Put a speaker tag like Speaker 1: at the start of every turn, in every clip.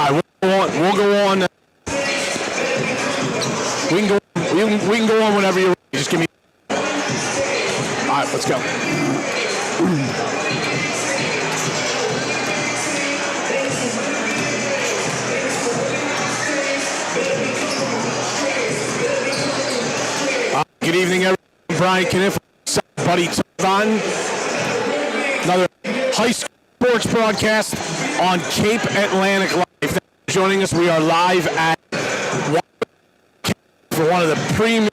Speaker 1: right, we'll go on. We can go on whenever you're ready. Just give me. All right, let's go. Good evening, everyone. Brian Cunniff, buddy Antwan. Another high school sports broadcast on Cape Atlantic Live. Thanks for joining us. We are live at for one of the premier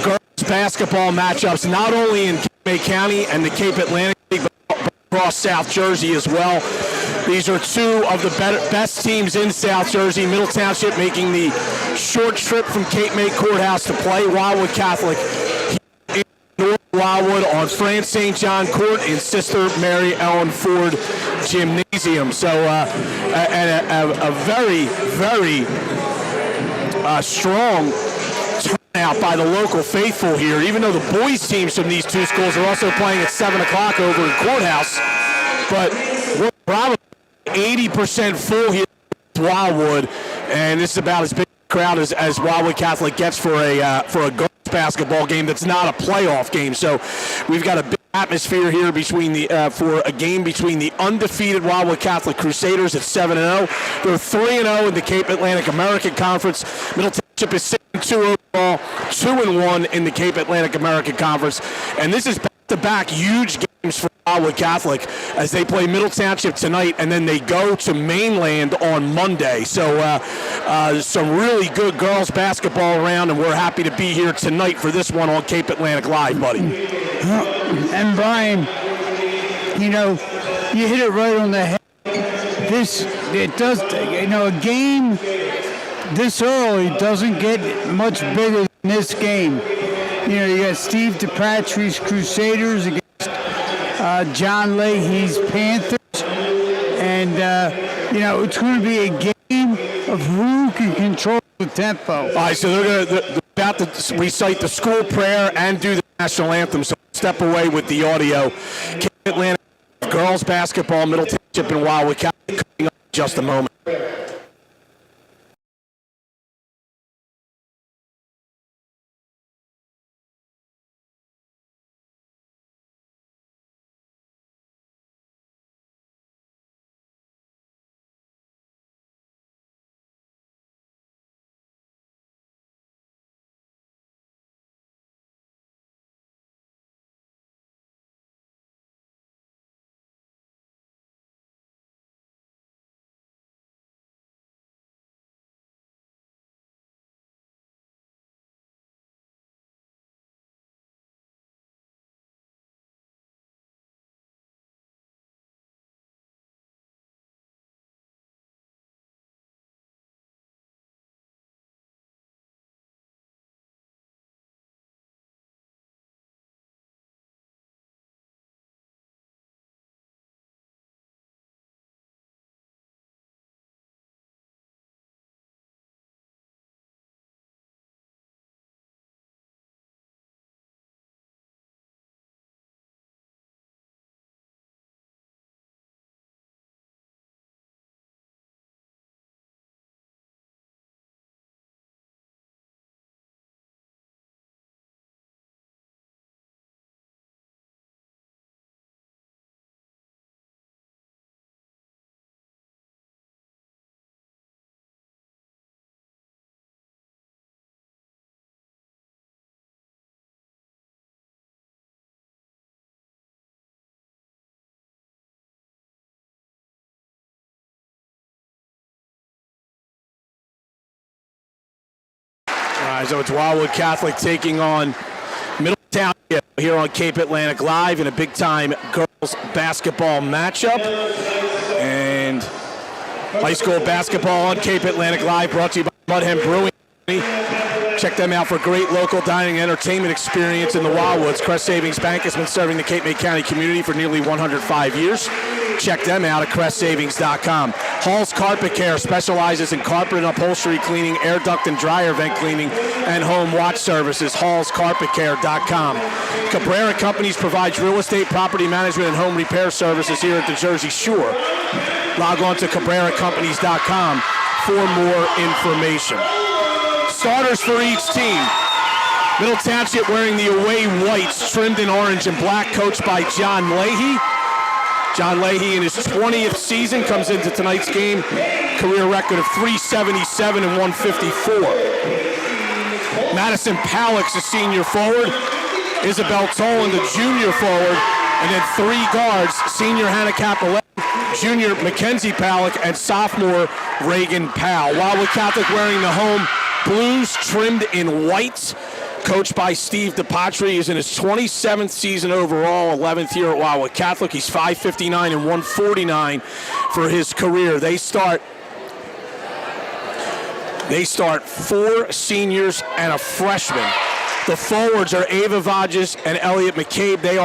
Speaker 1: girls basketball matchups, not only in Cape County and the Cape Atlantic League, but across South Jersey as well. These are two of the best teams in South Jersey. Middle Township making the short trip from Cape May Courthouse to play Wildwood Catholic in North Wildwood on France St. John Court in Sister Mary Ellen Ford Gymnasium. So a very, very strong turnout by the local faithful here, even though the boys teams from these two schools are also playing at 7 o'clock over in Courthouse. But we're probably 80% full here at Wildwood, and this is about as big a crowd as Wildwood Catholic gets for a girls basketball game that's not a playoff game. So we've got a big atmosphere here between for a game between the undefeated Wildwood Catholic Crusaders at 7-0. They're 3-0 in the Cape Atlantic American Conference. Middle Township is 6-2 overall, 2-1 in the Cape Atlantic American Conference, and this is back-to-back huge games for Wildwood Catholic as they play Middle Township tonight, and then they go to Mainland on Monday. So some really good girls basketball around, and we're happy to be here tonight for this one on Cape Atlantic Live, buddy.
Speaker 2: And Brian, you hit it right on the head. A game this early doesn't get much bigger than this game. You got Steve DePatry's Crusaders against John Leahy's Panthers, and it's going to be a game of who can control the tempo.
Speaker 1: All right, so they're about to recite the school prayer and do the national anthem. So step away with the audio. Cape Atlantic girls basketball, Middle Township and Wildwood Catholic coming up in just a moment. So it's Wildwood Catholic taking on Middle Township here on Cape Atlantic Live in a big-time girls basketball matchup. And high school basketball on Cape Atlantic Live brought to you by Mudhen Brewing. Check them out for great local dining and entertainment experience in the Wildwoods. Crest Savings Bank has been serving the Cape May County community for nearly 105 years. Check them out at crestsavings.com. Hall's Carpet Care specializes in carpet and upholstery cleaning, air duct and dryer vent cleaning, and home watch services. hallscarpetcare.com. Cabrera Companies provides real estate, property management, and home repair services here at the Jersey Shore. Log on to CabreraCompanies.com for more information. Starters for each team. Middle Township wearing the away whites, trimmed in orange and black, coached by John Leahy. John Leahy in his 20th season comes into tonight's game. Career record of 377 and 154. Madison Palleck's a senior forward. Isabel Tolan, the junior forward. And then three guards, senior Hannah Capoletti, junior Mackenzie Palleck, and sophomore Reagan Powell. Wildwood Catholic wearing the home blues, trimmed in white. Coached by Steve DePatri. He's in his 27th season overall, 11th year at Wildwood Catholic. He's 559 and 149 for his career. They start 4 seniors and a freshman. The forwards are Ava Vages and Elliot McCabe. They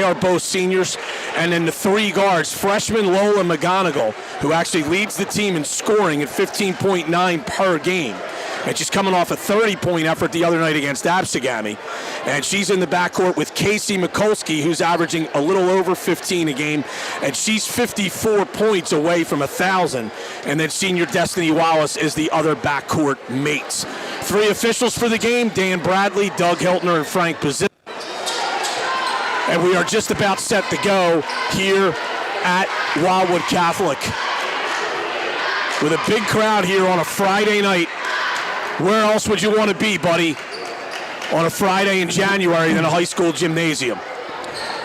Speaker 1: are both seniors. And then the three guards, freshman Lola McGonigal, who actually leads the team in scoring at 15.9 per game. And she's coming off a 30-point effort the other night against Absegami. And she's in the backcourt with Casey Mikulski, who's averaging a little over 15 a game. And she's 54 points away from 1,000. And then senior Destiny Wallace is the other backcourt mates. 3 officials for the game, Dan Bradley, Doug Hiltner, and Frank Bazil. And we are just about set to go here at Wildwood Catholic. With a big crowd here on a Friday night. Where else would you want to be, buddy, on a Friday in January than a high school gymnasium?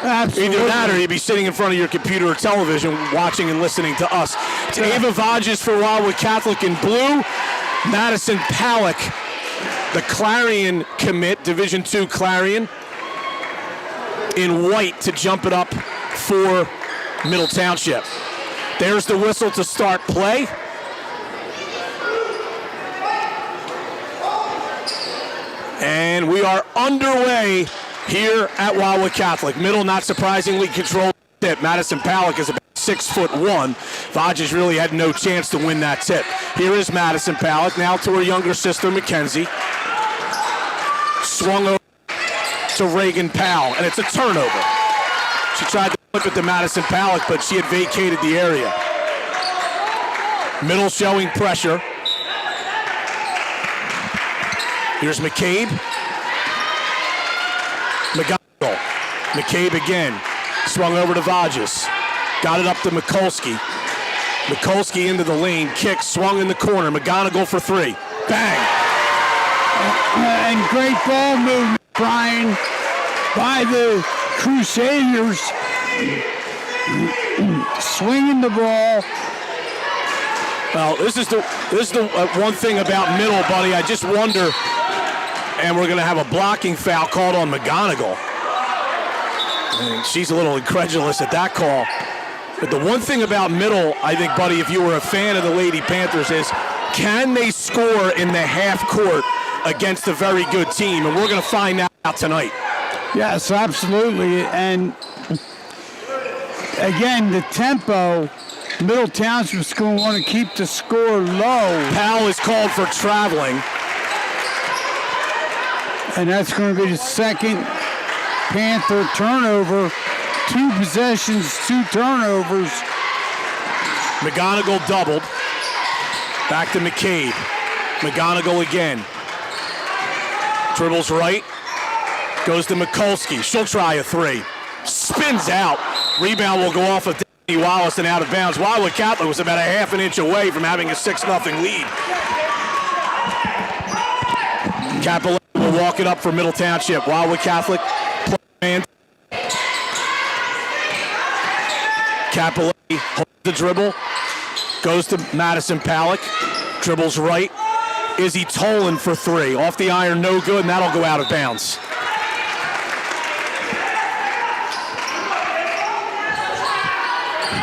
Speaker 2: Absolutely.
Speaker 1: Either that or you'd be sitting in front of your computer or television watching and listening to us. It's Ava Vages for Wildwood Catholic in blue. Madison Palleck, the Clarion commit, Division II Clarion, in white to jump it up for Middle Township. There's the whistle to start play. And we are underway here at Wildwood Catholic. Middle, not surprisingly, controlled the tip. Madison Palleck is about 6'1". Vages really had no chance to win that tip. Here is Madison Palleck, now to her younger sister, Mackenzie. Swung over to Reagan Powell, and it's a turnover. She tried to flip it to Madison Palleck, but she had vacated the area. Middle showing pressure. Here's McCabe. McGonigal. McCabe again. Swung over to Vages. Got it up to Mikulski. Mikulski into the lane. Kick. Swung in the corner. McGonigal for 3. Bang.
Speaker 2: And great ball movement, Brian, by the Crusaders. Swinging the ball.
Speaker 1: Well, this is the one thing about Middle, buddy. I just wonder. And we're going to have a blocking foul called on McGonigal. And she's a little incredulous at that call. But the one thing about Middle, I think, buddy, if you were a fan of the Lady Panthers, is can they score in the half court against a very good team? And we're going to find that out tonight.
Speaker 2: Yes, absolutely. And again, the tempo, Middle Township's going to want to keep the score low.
Speaker 1: Powell is called for traveling.
Speaker 2: And that's going to be the second Panther turnover. 2 possessions, 2 turnovers.
Speaker 1: McGonigal doubled. Back to McCabe. McGonigal again. Dribbles right. Goes to Mikulski. She'll try a 3. Spins out. Rebound will go off of Danny Wallace and out of bounds. Wildwood Catholic was about a half an inch away from having a 6-0 lead. Capoletti will walk it up for Middle Township. Wildwood Catholic. Man. Capoletti holds the dribble. Goes to Madison Palleck. Dribbles right. Izzy Tolan for 3. Off the iron, no good, and that'll go out of bounds.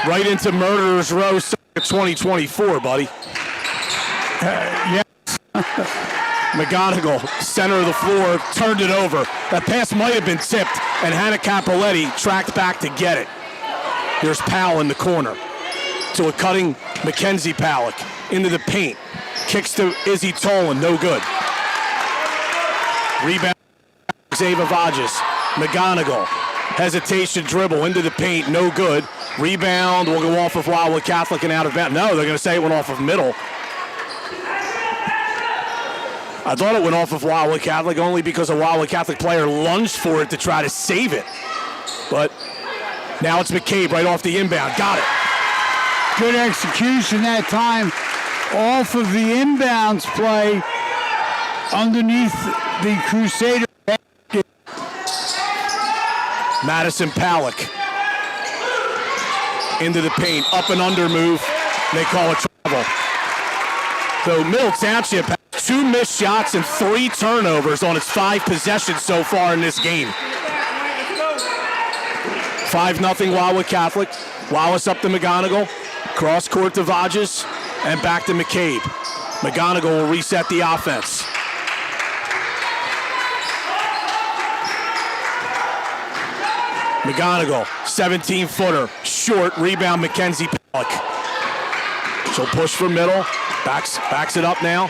Speaker 1: Right into Murderer's Row 2024, buddy.
Speaker 2: Yeah.
Speaker 1: McGonigal, center of the floor, turned it over. That pass might have been tipped, and Hannah Capoletti tracked back to get it. Here's Powell in the corner to a cutting Mackenzie Palleck into the paint. Kicks to Izzy Tolan, no good. Rebound, Ava Vages. McGonigal, hesitation dribble into the paint, no good. Rebound will go off of Wildwood Catholic and out of bounds. No, they're going to say it went off of middle. I thought it went off of Wildwood Catholic only because a Wildwood Catholic player lunged for it to try to save it. But now it's McCabe right off the inbound. Got it.
Speaker 2: Good execution that time off of the inbounds play underneath the Crusader.
Speaker 1: Madison Palak into the paint, up and under move. They call it travel. So Middle Township has 2 missed shots and 3 turnovers on its 5 possessions so far in this game. 5-0 Wildwood Catholic. Wallace up to McGonigal. Cross court to Vages and back to McCabe. McGonigal will reset the offense. McGonigal, 17-footer, short, rebound Mackenzie Palak. She'll push for middle, backs it up now.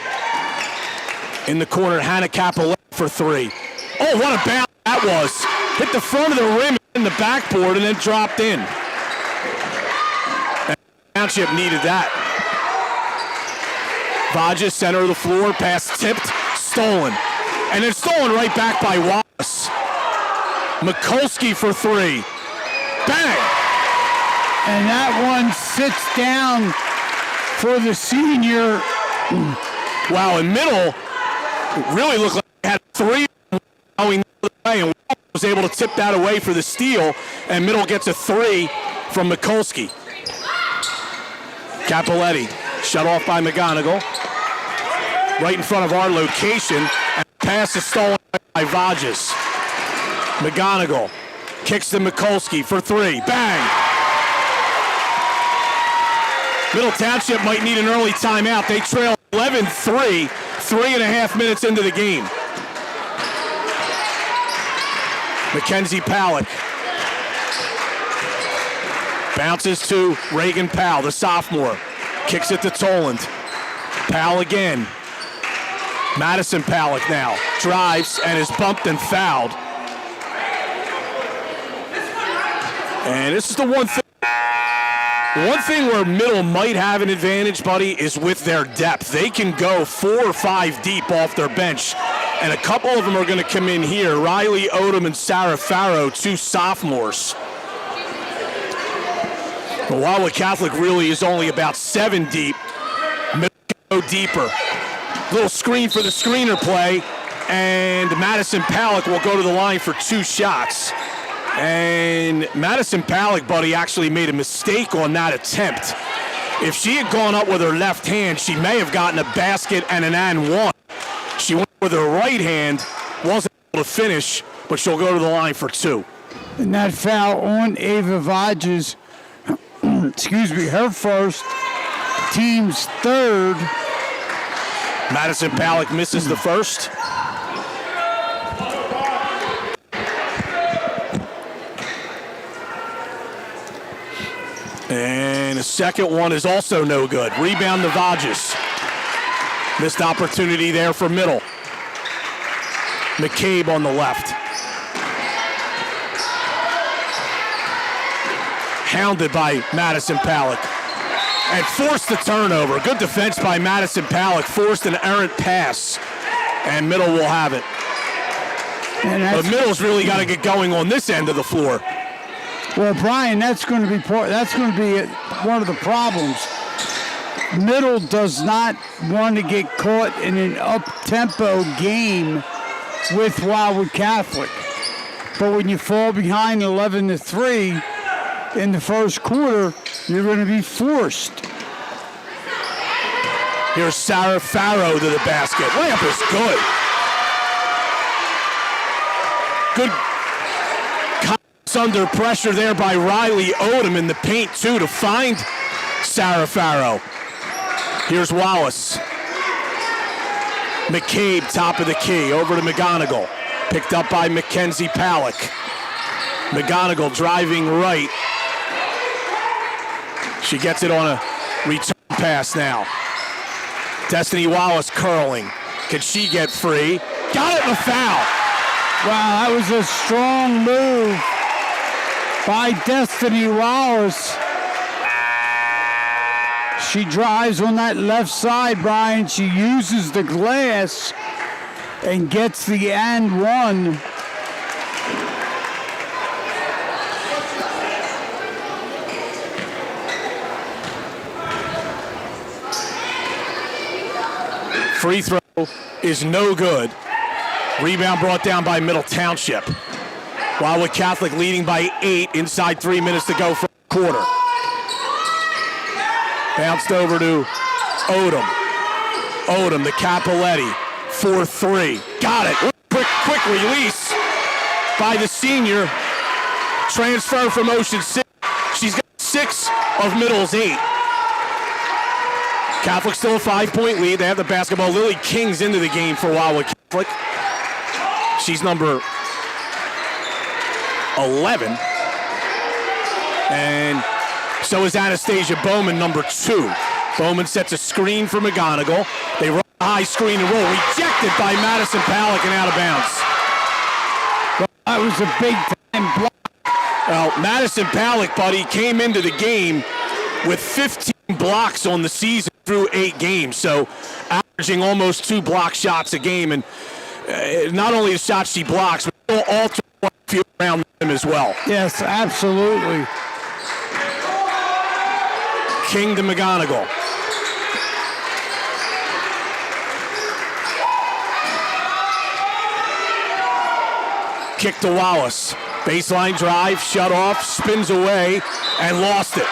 Speaker 1: In the corner, Hannah Capelletti for 3. Oh, what a bounce that was. Hit the front of the rim in the backboard and then dropped in. And Township needed that. Vages, center of the floor, pass tipped, stolen. And then stolen right back by Wallace. Mikulski for 3. Bang!
Speaker 2: And that one sits down for the senior.
Speaker 1: Wow, in middle, it really looked like they had 3 going the other way, and Wallace was able to tip that away for the steal, and middle gets a 3 from Mikulski. Capelletti, shut off by McGonigal. Right in front of our location, and pass is stolen by Vages. McGonigal kicks to Mikulski for 3. Bang! Middle Township might need an early timeout. They trail 11-3, 3.5 minutes into the game. Mackenzie Palak bounces to Reagan Powell, the sophomore. Kicks it to Toland. Powell again. Madison Palak now drives and is bumped and fouled. And this is the one thing. One thing where middle might have an advantage, buddy, is with their depth. They can go 4 or 5 deep off their bench, and a couple of them are going to come in here. Riley Odom and Sarah Farrow, 2 sophomores. But Wildwood Catholic really is only about 7 deep. Middle can go deeper. Little screen for the screener play, and Madison Palak will go to the line for 2 shots. And Madison Palak, buddy, actually made a mistake on that attempt. If she had gone up with her left hand, she may have gotten a basket and an and one. She went with her right hand, wasn't able to finish, but she'll go to the line for 2.
Speaker 2: And that foul on Ava Vages, excuse me, her first, team's 3rd.
Speaker 1: Madison Palak misses the first. And the second one is also no good. Rebound to Vages. Missed opportunity there for middle. McCabe on the left. Hounded by Madison Palak. And forced the turnover. Good defense by Madison Palak. Forced an errant pass. And middle will have it. But middle's really got to get going on this end of the floor.
Speaker 2: Well, Brian, that's going to be one of the problems. Middle does not want to get caught in an up-tempo game with Wildwood Catholic. But when you fall behind 11-3 in the first quarter, you're going to be forced.
Speaker 1: Here's Sarah Farrow to the basket. Layup is good. Good under pressure there by Riley Odom in the paint, too, to find Sarah Farrow. Here's Wallace. McCabe, top of the key, over to McGonigal. Picked up by Mackenzie Palak. McGonigal driving right. She gets it on a return pass now. Destiny Wallace curling. Can she get free? Got it in the foul.
Speaker 2: Wow, that was a strong move by Destiny Wallace. She drives on that left side, Brian. She uses the glass and gets the and one.
Speaker 1: Free throw is no good. Rebound brought down by Middle Township. Wildwood Catholic leading by 8 inside 3 minutes to go for the quarter. Bounced over to Odom. Odom to Capoletti for 3. Got it. Quick release by the senior. Transfer from Ocean City. She's got 6 of Middle's 8. Catholic still a 5-point lead. They have the basketball. Lily King's into the game for Wildwood Catholic. She's number 11. And so is Anastasia Bowman, number 2. Bowman sets a screen for McGonigal. They run a high screen and roll. Rejected by Madison Palak and out of bounds.
Speaker 2: That was a big-time block.
Speaker 1: Well, Madison Palak, buddy, came into the game with 15 blocks on the season through 8 games. So averaging almost 2 block shots a game. And not only the shots she blocks, but she'll alter what field around them as well.
Speaker 2: Yes, absolutely.
Speaker 1: King to McGonigal. Kick to Wallace. Baseline drive, shut off, spins away, and lost it.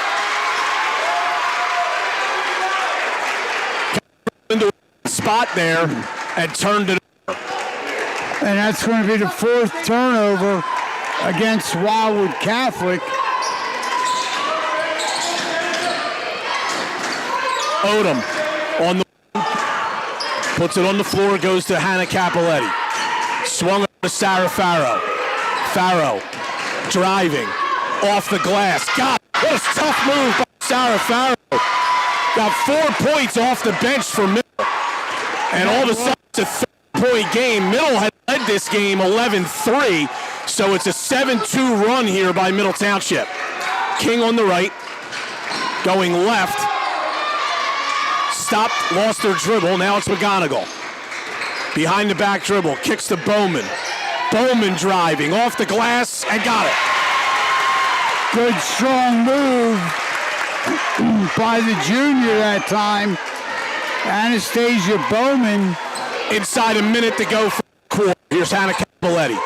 Speaker 1: Into a spot there and turned it over.
Speaker 2: And that's going to be the 4th turnover against Wildwood Catholic.
Speaker 1: Odom on the puts it on the floor, goes to Hannah Capoletti. Swung up to Sarah Farrow. Farrow driving off the glass. God, what a tough move by Sarah Farrow. Got 4 points off the bench for Middle. And all of a sudden it's a 3-point game. Middle had led this game 11-3. So it's a 7-2 run here by Middle Township. King on the right, going left. Stopped, lost her dribble. Now it's McGonigal. Behind the back dribble, kicks to Bowman. Bowman driving off the glass and got it.
Speaker 2: Good strong move by the junior that time. Anastasia Bowman.
Speaker 1: Inside a minute to go for the quarter. Here's Hannah Capoletti.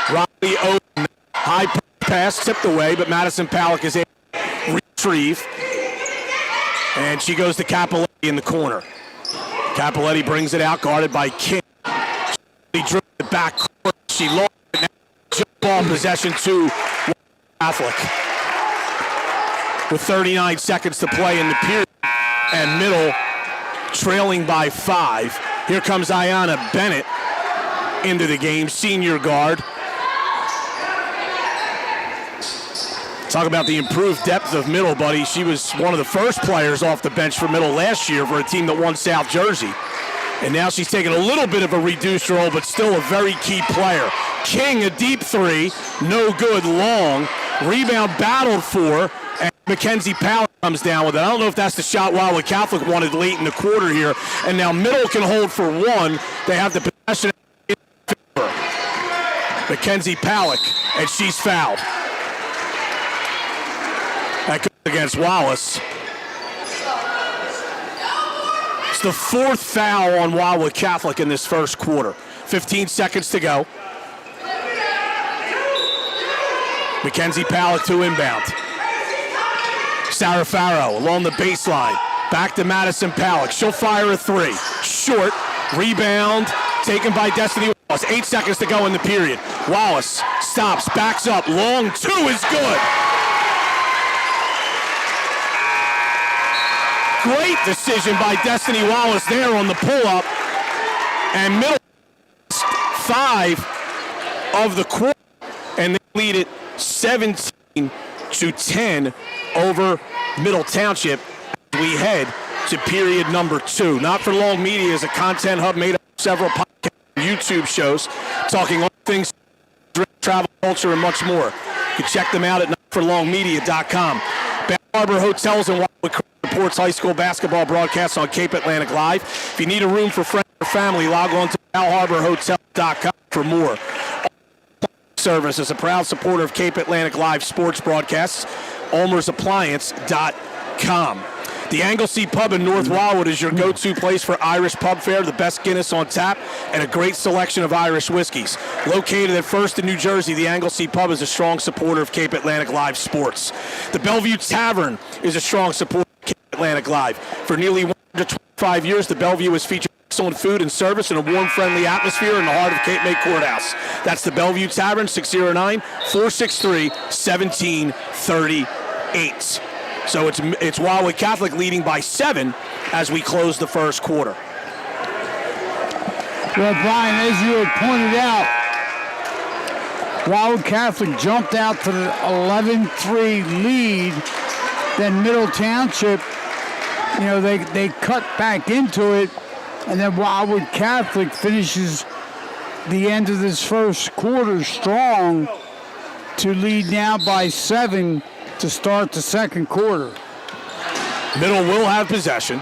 Speaker 1: Riley Odom. High pass tipped away, but Madison Palak is able to retrieve. And she goes to Capoletti in the corner. Capoletti brings it out, guarded by King. She dribbled it back court. She lost it. Now jump ball possession to Catholic. With 39 seconds to play in the period. And Middle trailing by 5. Here comes Ayanna Bennett into the game, senior guard. Talk about the improved depth of Middle, buddy. She was one of the first players off the bench for Middle last year for a team that won South Jersey. And now she's taking a little bit of a reduced role, but still a very key player. King, a deep 3, no good, long. Rebound battled for, and Mackenzie Powell comes down with it. I don't know if that's the shot Wildwood Catholic wanted late in the quarter here. And now Middle can hold for 1. They have the possession in favor. Mackenzie Powell, and she's fouled. That goes against Wallace. It's the 4th foul on Wildwood Catholic in this first quarter. 15 seconds to go. Mackenzie Powell to inbound. Sarah Farrow along the baseline. Back to Madison Powell. She'll fire a 3. Short. Rebound taken by Destiny Wallace. 8 seconds to go in the period. Wallace stops, backs up. Long 2 is good. Great decision by Destiny Wallace there on the pull-up. And Middle 5 of the quarter. And they lead it 17-10 over Middle Township as we head to period number 2. Not for Long Media is a content hub made up of several podcasts and YouTube shows talking all things travel, culture, and much more. You can check them out at notforlongmedia.com. Balharbour Hotels and Wildwood reports high school basketball broadcasts on Cape Atlantic Live. If you need a room for friends or family, log on to balharbourhotels.com for more. Service is a proud supporter of Cape Atlantic Live sports broadcasts. Ulmer's Appliance.com. The Anglesea Pub in North Wildwood is your go-to place for Irish pub fare, the best Guinness on tap, and a great selection of Irish whiskeys. Located at First in New Jersey, the Anglesea Pub is a strong supporter of Cape Atlantic Live sports. The Bellevue Tavern is a strong supporter of Cape Atlantic Live. For nearly 125 years, the Bellevue has featured excellent food and service in a warm, friendly atmosphere in the heart of Cape May Courthouse. That's the Bellevue Tavern, 609-463-1738. So it's Wildwood Catholic leading by 7 as we close the first quarter.
Speaker 2: Well, Brian, as you had pointed out, Wildwood Catholic jumped out to the 11-3 lead. Then Middle Township, they cut back into it. And then Wildwood Catholic finishes the end of this first quarter strong to lead now by 7 to start the second quarter.
Speaker 1: Middle will have possession.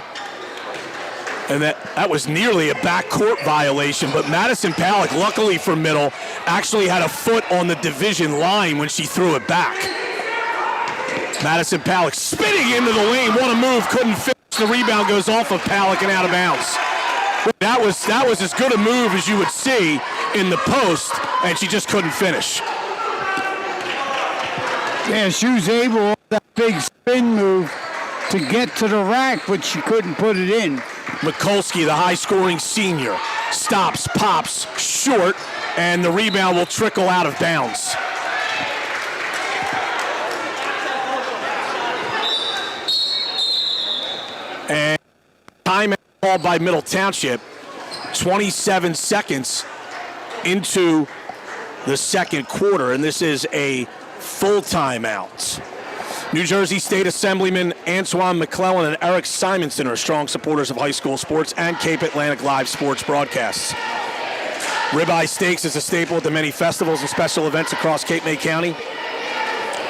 Speaker 1: And that was nearly a backcourt violation, but Madison Palak, luckily for Middle, actually had a foot on the division line when she threw it back. Madison Palak spinning into the lane. What a move, couldn't finish. The rebound goes off of Palak and out of bounds. That was as good a move as you would see in the post, and she just couldn't finish.
Speaker 2: Yeah, she was able, on that big spin move, to get to the rack, but she couldn't put it in.
Speaker 1: Mikulski, the high-scoring senior, stops, pops, short, and the rebound will trickle out of bounds. And timeout called by Middle Township, 27 seconds into the second quarter, and this is a full timeout. New Jersey State Assemblymen Antwan, McClellan, and Erik Simonsen are strong supporters of high school sports and Cape Atlantic Live sports broadcasts. Ribeyes Steaks is a staple at the many festivals and special events across Cape May County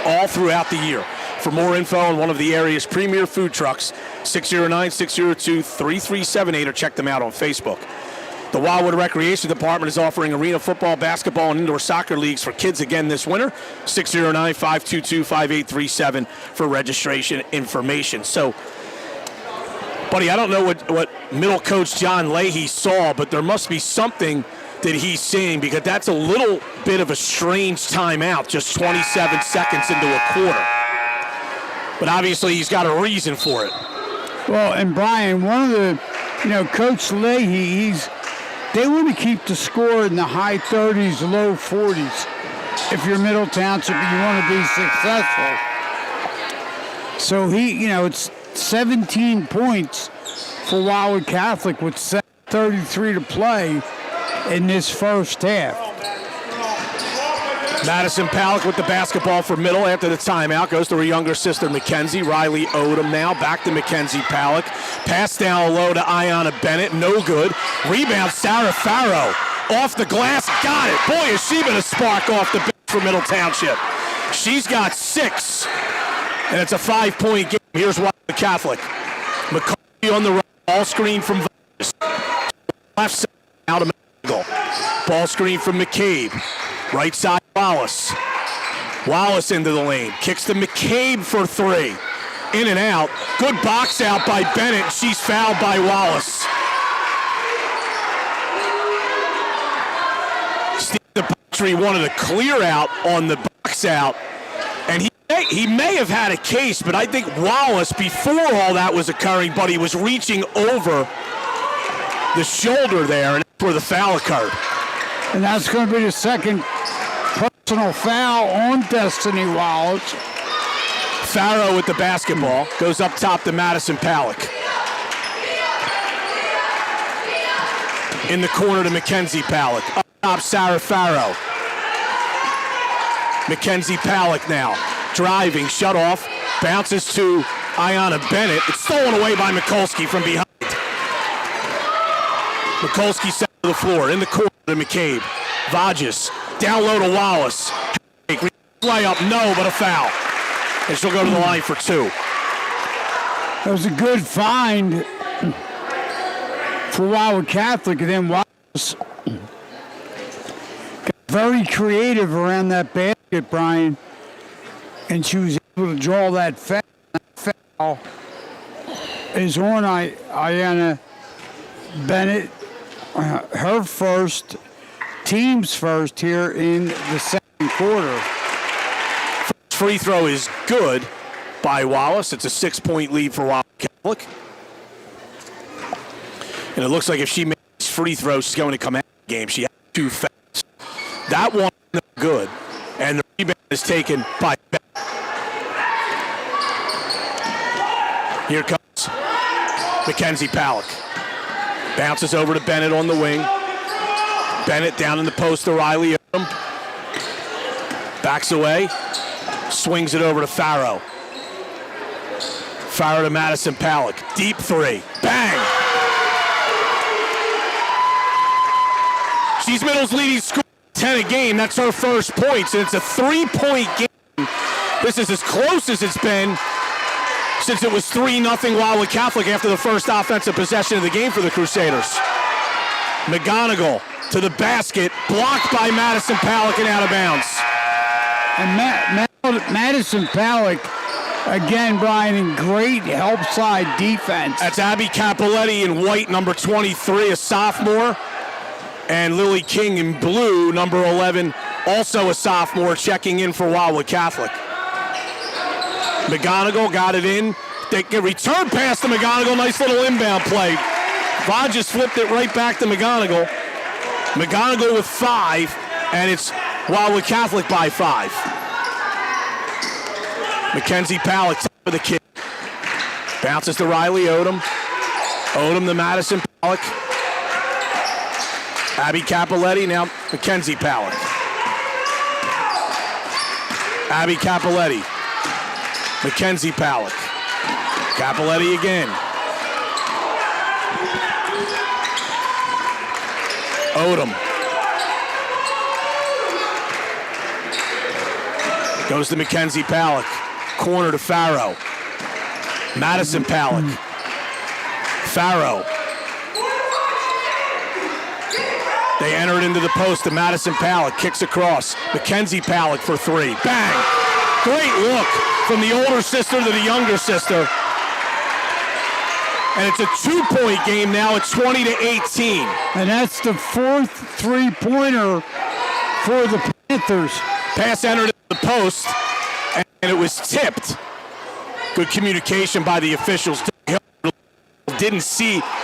Speaker 1: all throughout the year. For more info on one of the area's premier food trucks, 609-602-3378, or check them out on Facebook. The Wildwood Recreation Department is offering arena football, basketball, and indoor soccer leagues for kids again this winter. 609-522-5837 for registration information. So, buddy, I don't know what middle coach John Leahy saw, but there must be something that he's seeing, because that's a little bit of a strange timeout, just 27 seconds into a quarter. But obviously he's got a reason for it.
Speaker 2: Well, and Brian, one of the, Coach Leahy, they want to keep the score in the high 30s, low 40s. If you're Middle Township and you want to be successful. So it's 17 points for Wildwood Catholic with 7:33 to play in this first half.
Speaker 1: Madison Palak with the basketball for Middle after the timeout. Goes to her younger sister, Mackenzie. Riley Odom now. Back to Mackenzie Palak. Pass down low to Ayanna Bennett. No good. Rebound, Sarah Farrow. Off the glass. Got it. Boy, has she been a spark off the bench for Middle Township. She's got 6. And it's a 5-point game. Here's Wildwood Catholic. McCarthy on the right. Ball screen from Vargas. Left side. Out of Middle. Ball screen from McCabe. Right side, Wallace. Wallace into the lane. Kicks to McCabe for 3. In and out. Good box out by Bennett. She's fouled by Wallace. Steve DePatry wanted a clear out on the box out. And he may have had a case, but I think Wallace, before all that was occurring, buddy, was reaching over the shoulder there, and that's where the foul occurred.
Speaker 2: And that's going to be the second personal foul on Destiny Wallace.
Speaker 1: Farrow with the basketball. Goes up top to Madison Palak. In the corner to Mackenzie Palak. Up top, Sarah Farrow. Mackenzie Palak now. Driving, shut off. Bounces to Ayanna Bennett. It's stolen away by Mikulski from behind. Mikulski set to the floor. In the corner to McCabe. Vages. Down low to Wallace. layup, no, but a foul. And she'll go to the line for 2.
Speaker 2: That was a good find for Wildwood Catholic, and then Wallace got very creative around that basket, Brian, and she was able to draw that foul. That foul is on Ayanna Bennett, her first, team's first here in the second quarter.
Speaker 1: First free throw is good by Wallace. It's a 6-point lead for Wildwood Catholic. And it looks like if she makes free throws, she's going to come out of the game. She has 2 fouls. That one is good. And the rebound is taken by Bennett. Here comes Mackenzie Palak. Bounces over to Bennett on the wing. Bennett down in the post to Riley Odom. Backs away. Swings it over to Farrow. Farrow to Madison Palak. Deep 3. Bang! She's Middle's leading scorer, 10 a game. That's her first points, and it's a 3-point game. This is as close as it's been since it was 3-0 Wildwood Catholic after the first offensive possession of the game for the Crusaders. McGonigal to the basket, blocked by Madison Palak and out of bounds.
Speaker 2: And Madison Palak, again, Brian, in great help side defense.
Speaker 1: That's Abby Capoletti in white, number 23, a sophomore. And Lily King in blue, number 11, also a sophomore, checking in for Wildwood Catholic. McGonigal got it in. They can return pass to McGonigal. Nice little inbound play. Vodges flipped it right back to McGonigal. McGonigal with 5, and it's Wildwood Catholic by 5. Mackenzie Palak for the kick. Bounces to Riley Odom. Odom to Madison Palak. Abby Capoletti, now Mackenzie Palak. Abby Capoletti. Mackenzie Palak. Capoletti again. Odom. Goes to Mackenzie Palak. Corner to Farrow. Madison Palak. Farrow. They enter it into the post to Madison Palak. Kicks across. Mackenzie Palak for 3. Bang! Great look from the older sister to the younger sister. And it's a 2-point game now at 20-18.
Speaker 2: And that's the 4th three-pointer for the Panthers.
Speaker 1: Pass entered the post, and it was tipped. Good communication by the officials.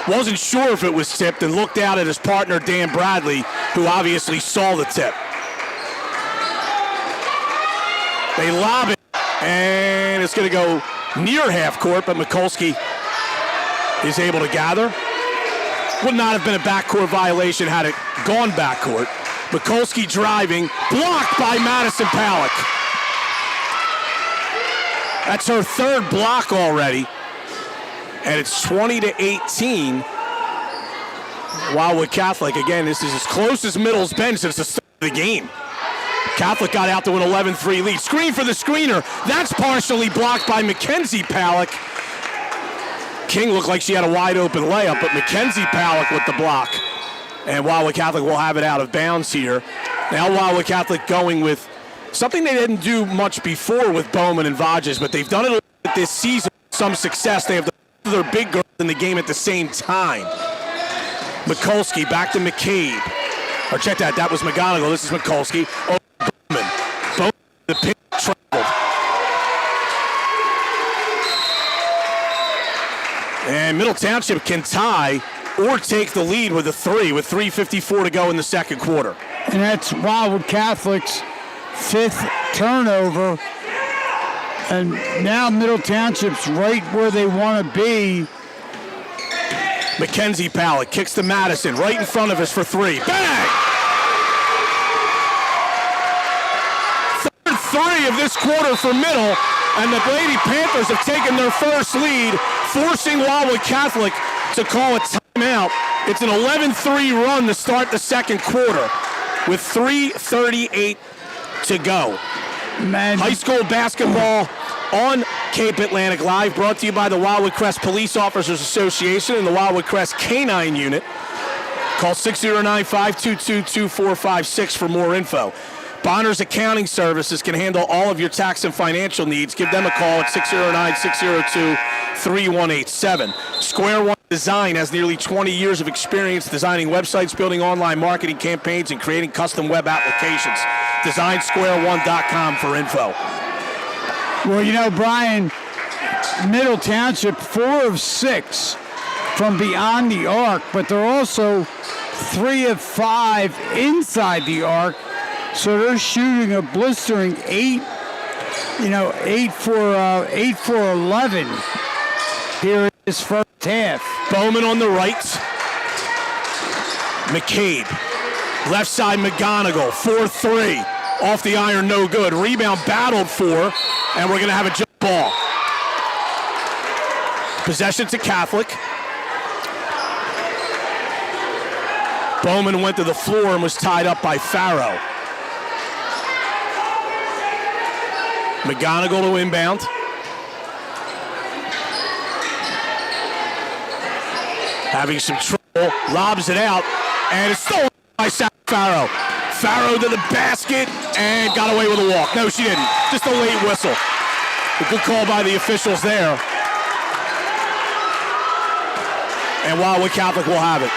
Speaker 1: Wasn't sure if it was tipped, and looked out at his partner, Dan Bradley, who obviously saw the tip. They lob it, and it's going to go near half court, but Mikulski is able to gather. Would not have been a backcourt violation had it gone backcourt. Mikulski driving, blocked by Madison Palak. That's her 3rd block already. And it's 20-18. Wildwood Catholic, again, this is as close as Middle's been since the start of the game. Catholic got out to an 11-3 lead. Screen for the screener. That's partially blocked by Mackenzie Palak. King looked like she had a wide open layup, but Mackenzie Palak with the block. And Wildwood Catholic will have it out of bounds here. Now Wildwood Catholic going with something they didn't do much before with Bowman and Vodges, but they've done it this season with some success. They have their big girls in the game at the same time. Mikulski back to McCabe. Or check that was McGonigal. This is Mikulski. Oh, Bowman. Bowman, the pin traveled. And Middle Township can tie or take the lead with a 3 with 3:54 to go in the second quarter.
Speaker 2: And that's Wildwood Catholic's 5th turnover. And now Middle Township's right where they want to be.
Speaker 1: Mackenzie Palak kicks to Madison right in front of us for 3. Bang! 3rd 3 of this quarter for Middle, and the Lady Panthers have taken their first lead, forcing Wildwood Catholic to call a timeout. It's an 11-3 run to start the second quarter with 3:38 to go.
Speaker 2: Man.
Speaker 1: High school basketball on Cape Atlantic Live, brought to you by the Wildwood Crest Police Officers Association and the Wildwood Crest Canine Unit. Call 609-522-2456 for more info. Bonner's Accounting Services can handle all of your tax and financial needs. Give them a call at 609-602-3187. Square One Design has nearly 20 years of experience designing websites, building online marketing campaigns, and creating custom web applications. DesignSquare1.com for info.
Speaker 2: Well, you know, Brian, Middle Township, 4 of 6 from beyond the arc, but they're also 3 of 5 inside the arc. So they're shooting a blistering 8 for 11 here in this first half.
Speaker 1: Bowman on the right. McCabe. Left side McGonigal. 4-3. Off the iron, no good. Rebound battled for, and we're going to have a jump ball. Possession to Catholic. Bowman went to the floor and was tied up by Farrow. McGonigal to inbound. Having some trouble, lobs it out, and it's stolen by Farrow. Farrow to the basket and got away with a walk. No, she didn't. Just a late whistle. A good call by the officials there. And Wildwood Catholic will have it.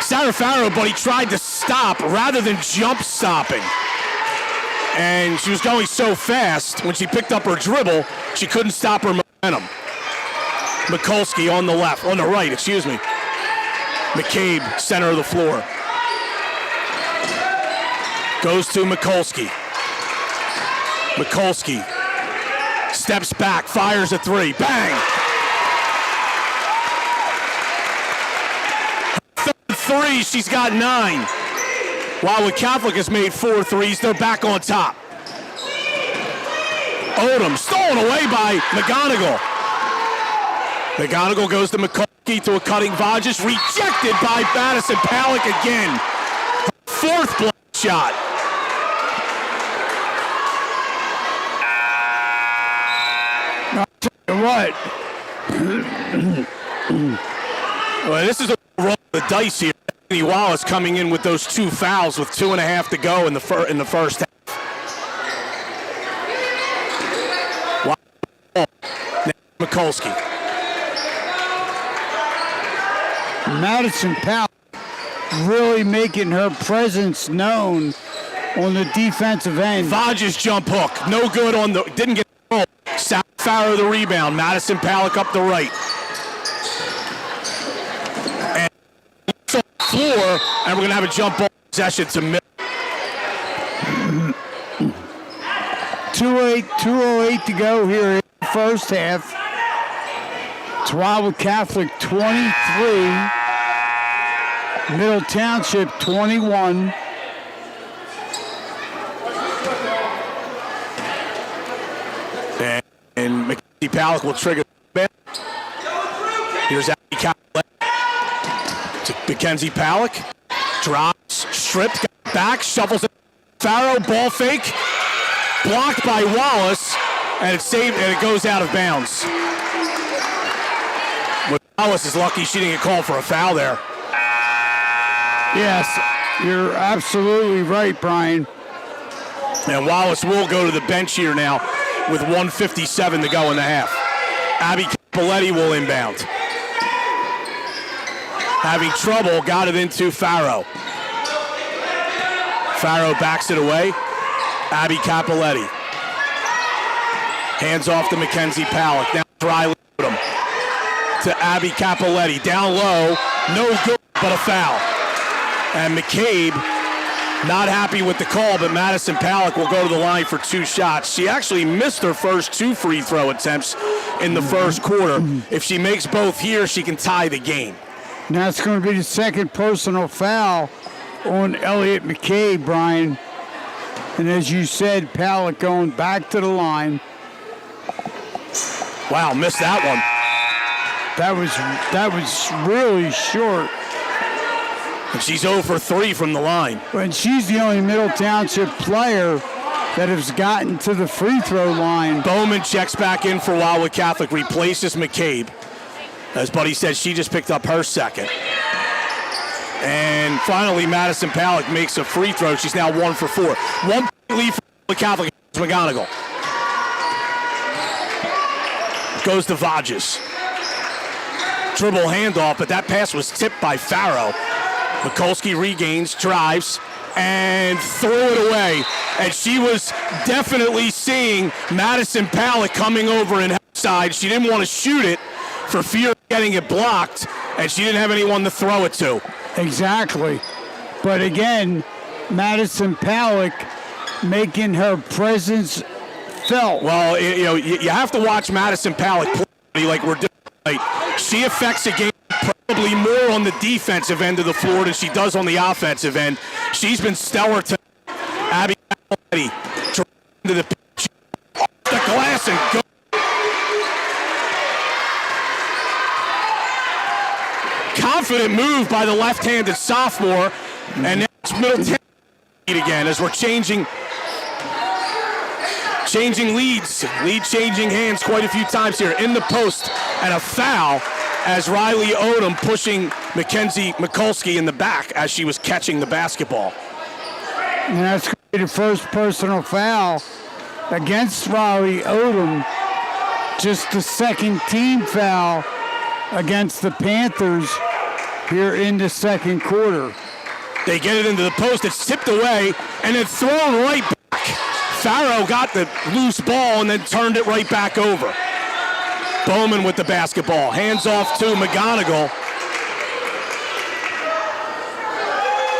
Speaker 1: Sarah Farrow, but he tried to stop rather than jump stopping. And she was going so fast, when she picked up her dribble, she couldn't stop her momentum. Mikulski on the right, excuse me. McCabe, center of the floor. Goes to Mikulski. Mikulski steps back, fires a 3, bang! Third 3, she's got 9. Wildwood Catholic has made 4 threes. They're back on top. Odom stolen away by McGonigal. McGonigal goes to McCulkey to a cutting Vajas. Rejected by Madison Palick again. Her 4th block shot.
Speaker 2: I'll tell you what.
Speaker 1: Well, this is a roll of the dice here. Anthony Wallace coming in with those 2 fouls with 2.5 to go in the first half. Mikulski.
Speaker 2: Madison Powell really making her presence known on the defensive end.
Speaker 1: Vajas jump hook, no good on the, didn't get the roll. South Farrow the rebound. Madison Palick up the right. And on the floor, and we're gonna have a jump ball possession to Mill.
Speaker 2: 2:08 to go here in the first half. It's Wildwood Catholic 23, Middle Township 21.
Speaker 1: And Mackenzie Palick will trigger the ball. Here's Abby Catlett to Mackenzie Palick. Drops, stripped, got back, shuffles it. Farrow, ball fake. Blocked by Wallace, and it's saved, and it goes out of bounds. Wallace is lucky she didn't get called for a foul there.
Speaker 2: Yes, you're absolutely right, Brian.
Speaker 1: And Wallace will go to the bench here now with 1:57 to go in the half. Abby Capoletti will inbound. Having trouble, got it into Farrow. Farrow backs it away. Abby Capoletti. Hands off to Mackenzie Palick. Now Riley Odom to Abby Capoletti. Down low, no good, but a foul. And McCabe not happy with the call, but Madison Palick will go to the line for 2 shots. She actually missed her first 2 free throw attempts in the first quarter. If she makes both here, she can tie the game.
Speaker 2: Now it's going to be the second personal foul on Elliot McCabe, Brian. And as you said, Palick going back to the line.
Speaker 1: Wow, missed that one.
Speaker 2: That was really short.
Speaker 1: And she's 0 for 3 from the line.
Speaker 2: And she's the only Middle Township player that has gotten to the free throw line.
Speaker 1: Bowman checks back in for Wildwood Catholic, replaces McCabe. As Buddy said, she just picked up her second. And finally, Madison Palick makes a free throw. She's now 1 for 4. 1 point lead for Wildwood Catholic. McGonigal goes to Vodges. Dribble handoff, but that pass was tipped by Farrow. Mikulski regains, drives, and throw it away. And she was definitely seeing Madison Palick coming in her side. She didn't want to shoot it for fear of getting it blocked, and she didn't have anyone to throw it to.
Speaker 2: Exactly. But again, Madison Palick making her presence felt.
Speaker 1: Well, you have to watch Madison Palick play like we're doing. Right. She affects a game probably more on the defensive end of the floor than she does on the offensive end. She's been stellar to Abby Capoletti. Into the pitch, off the glass and go. Confident move by the left-handed sophomore, and now it's Middleton again as we're changing lead changing hands quite a few times here. In the post, and a foul as Riley Odom pushing Mackenzie Mikulski in the back as she was catching the basketball.
Speaker 2: And that's the first personal foul against Riley Odom. Just the second team foul against the Panthers here in the second quarter.
Speaker 1: They get it into the post, it's tipped away, and then thrown right back. Farrow got the loose ball and then turned it right back over. Bowman with the basketball, hands off to McGonigal.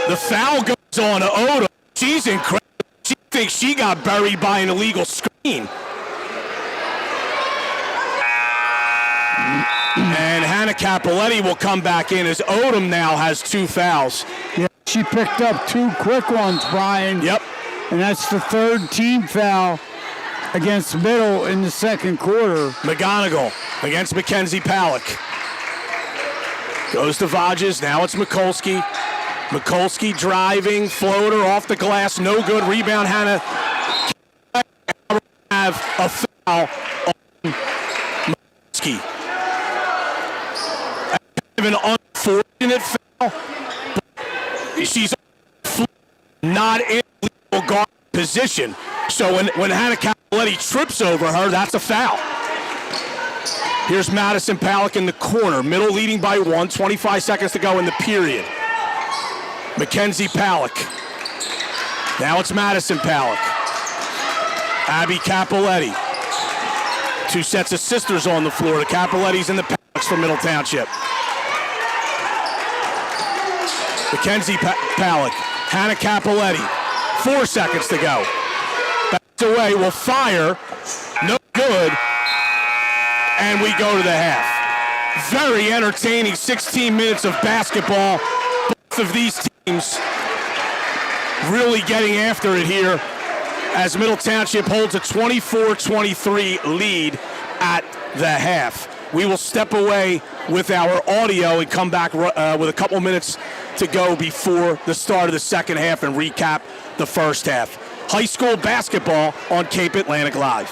Speaker 1: The foul goes on to Odom. She's incredible. She thinks she got buried by an illegal screen. And Hannah Capoletti will come back in as Odom now has 2 fouls.
Speaker 2: Yeah, she picked up 2 quick ones, Brian.
Speaker 1: Yep.
Speaker 2: And that's the third team foul against Middle in the second quarter.
Speaker 1: McGonigal against Mackenzie Palick. Goes to Vodges, now it's Mikulski. Mikulski driving, floater off the glass, no good. Rebound, Hannah. Have a foul on Mikulski. An unfortunate foul. She's not in legal guard position. So when Hannah Capoletti trips over her, that's a foul. Here's Madison Palick in the corner. Middle leading by 1, 25 seconds to go in the period. Mackenzie Palick. Now it's Madison Palick. Abby Capoletti. 2 sets of sisters on the floor. The Capolettis and the Palicks from Middle Township. Mackenzie Palick, Hannah Capoletti, 4 seconds to go. Backs away, will fire, no good, and we go to the half. Very entertaining 16 minutes of basketball. Both of these teams really getting after it here as Middle Township holds a 24-23 lead at the half. We will step away with our audio and come back with a couple minutes to go before the start of the second half and recap the first half. High school basketball on Cape Atlantic Live.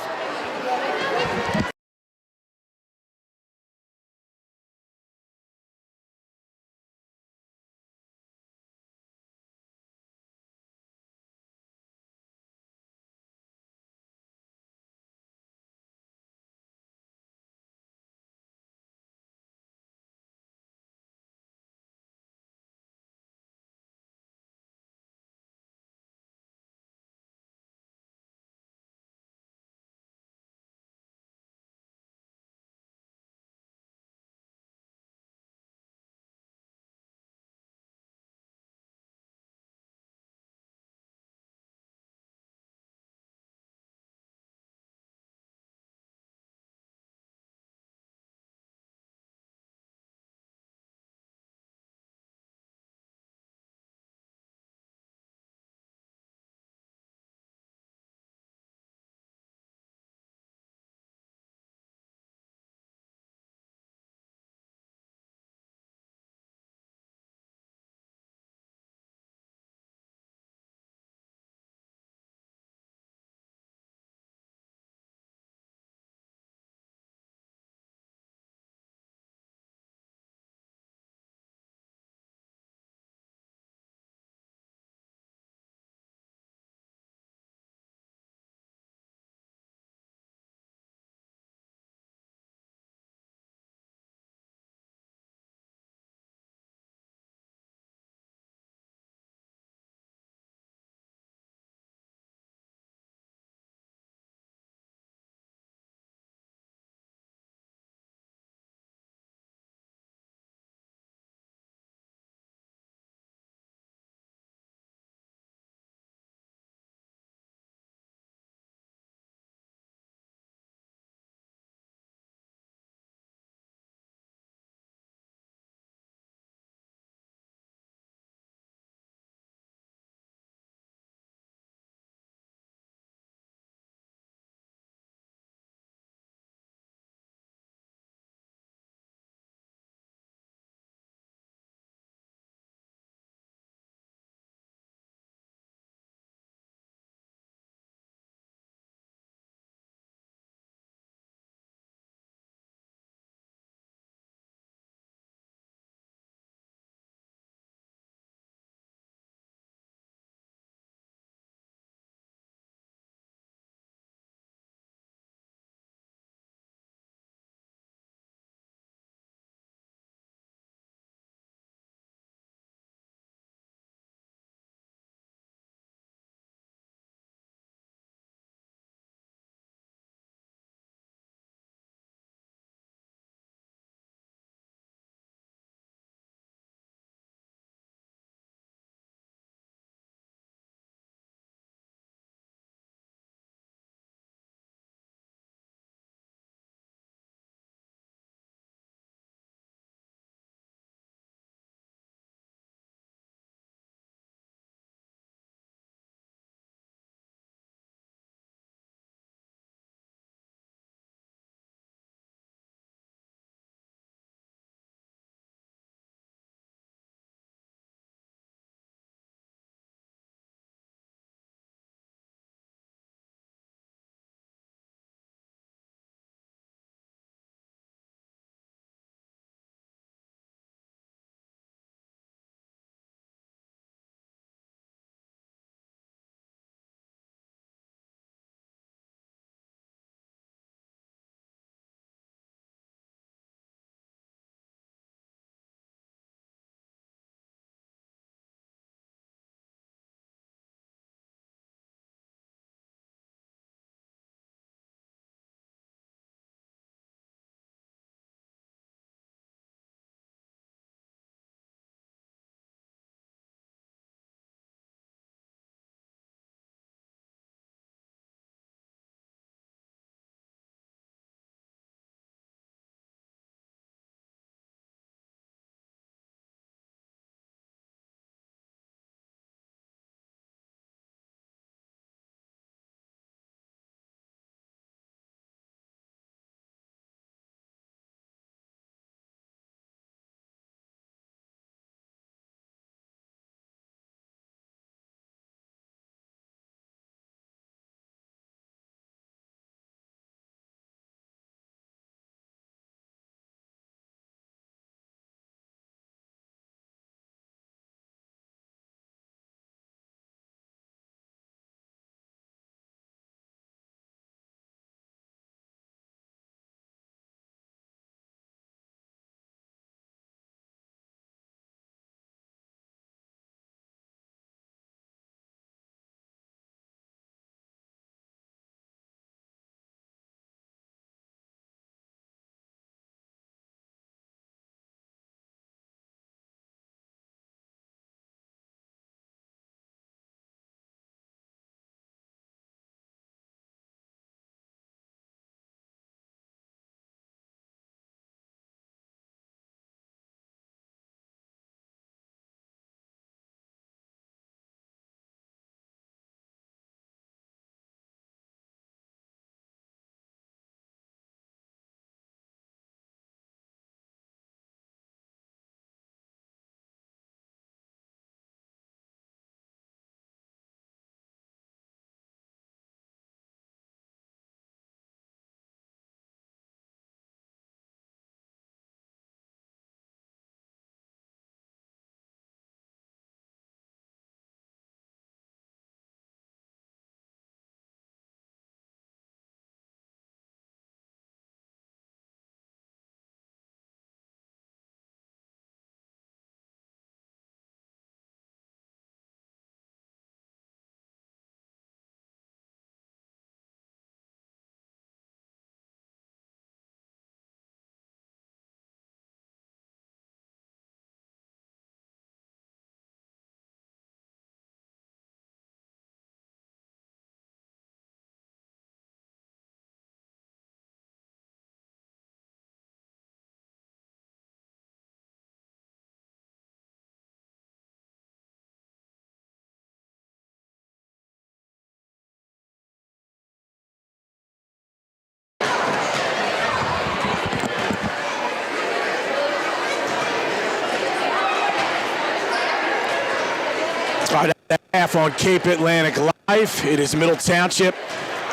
Speaker 1: half on Cape Atlantic Live. It is Middle Township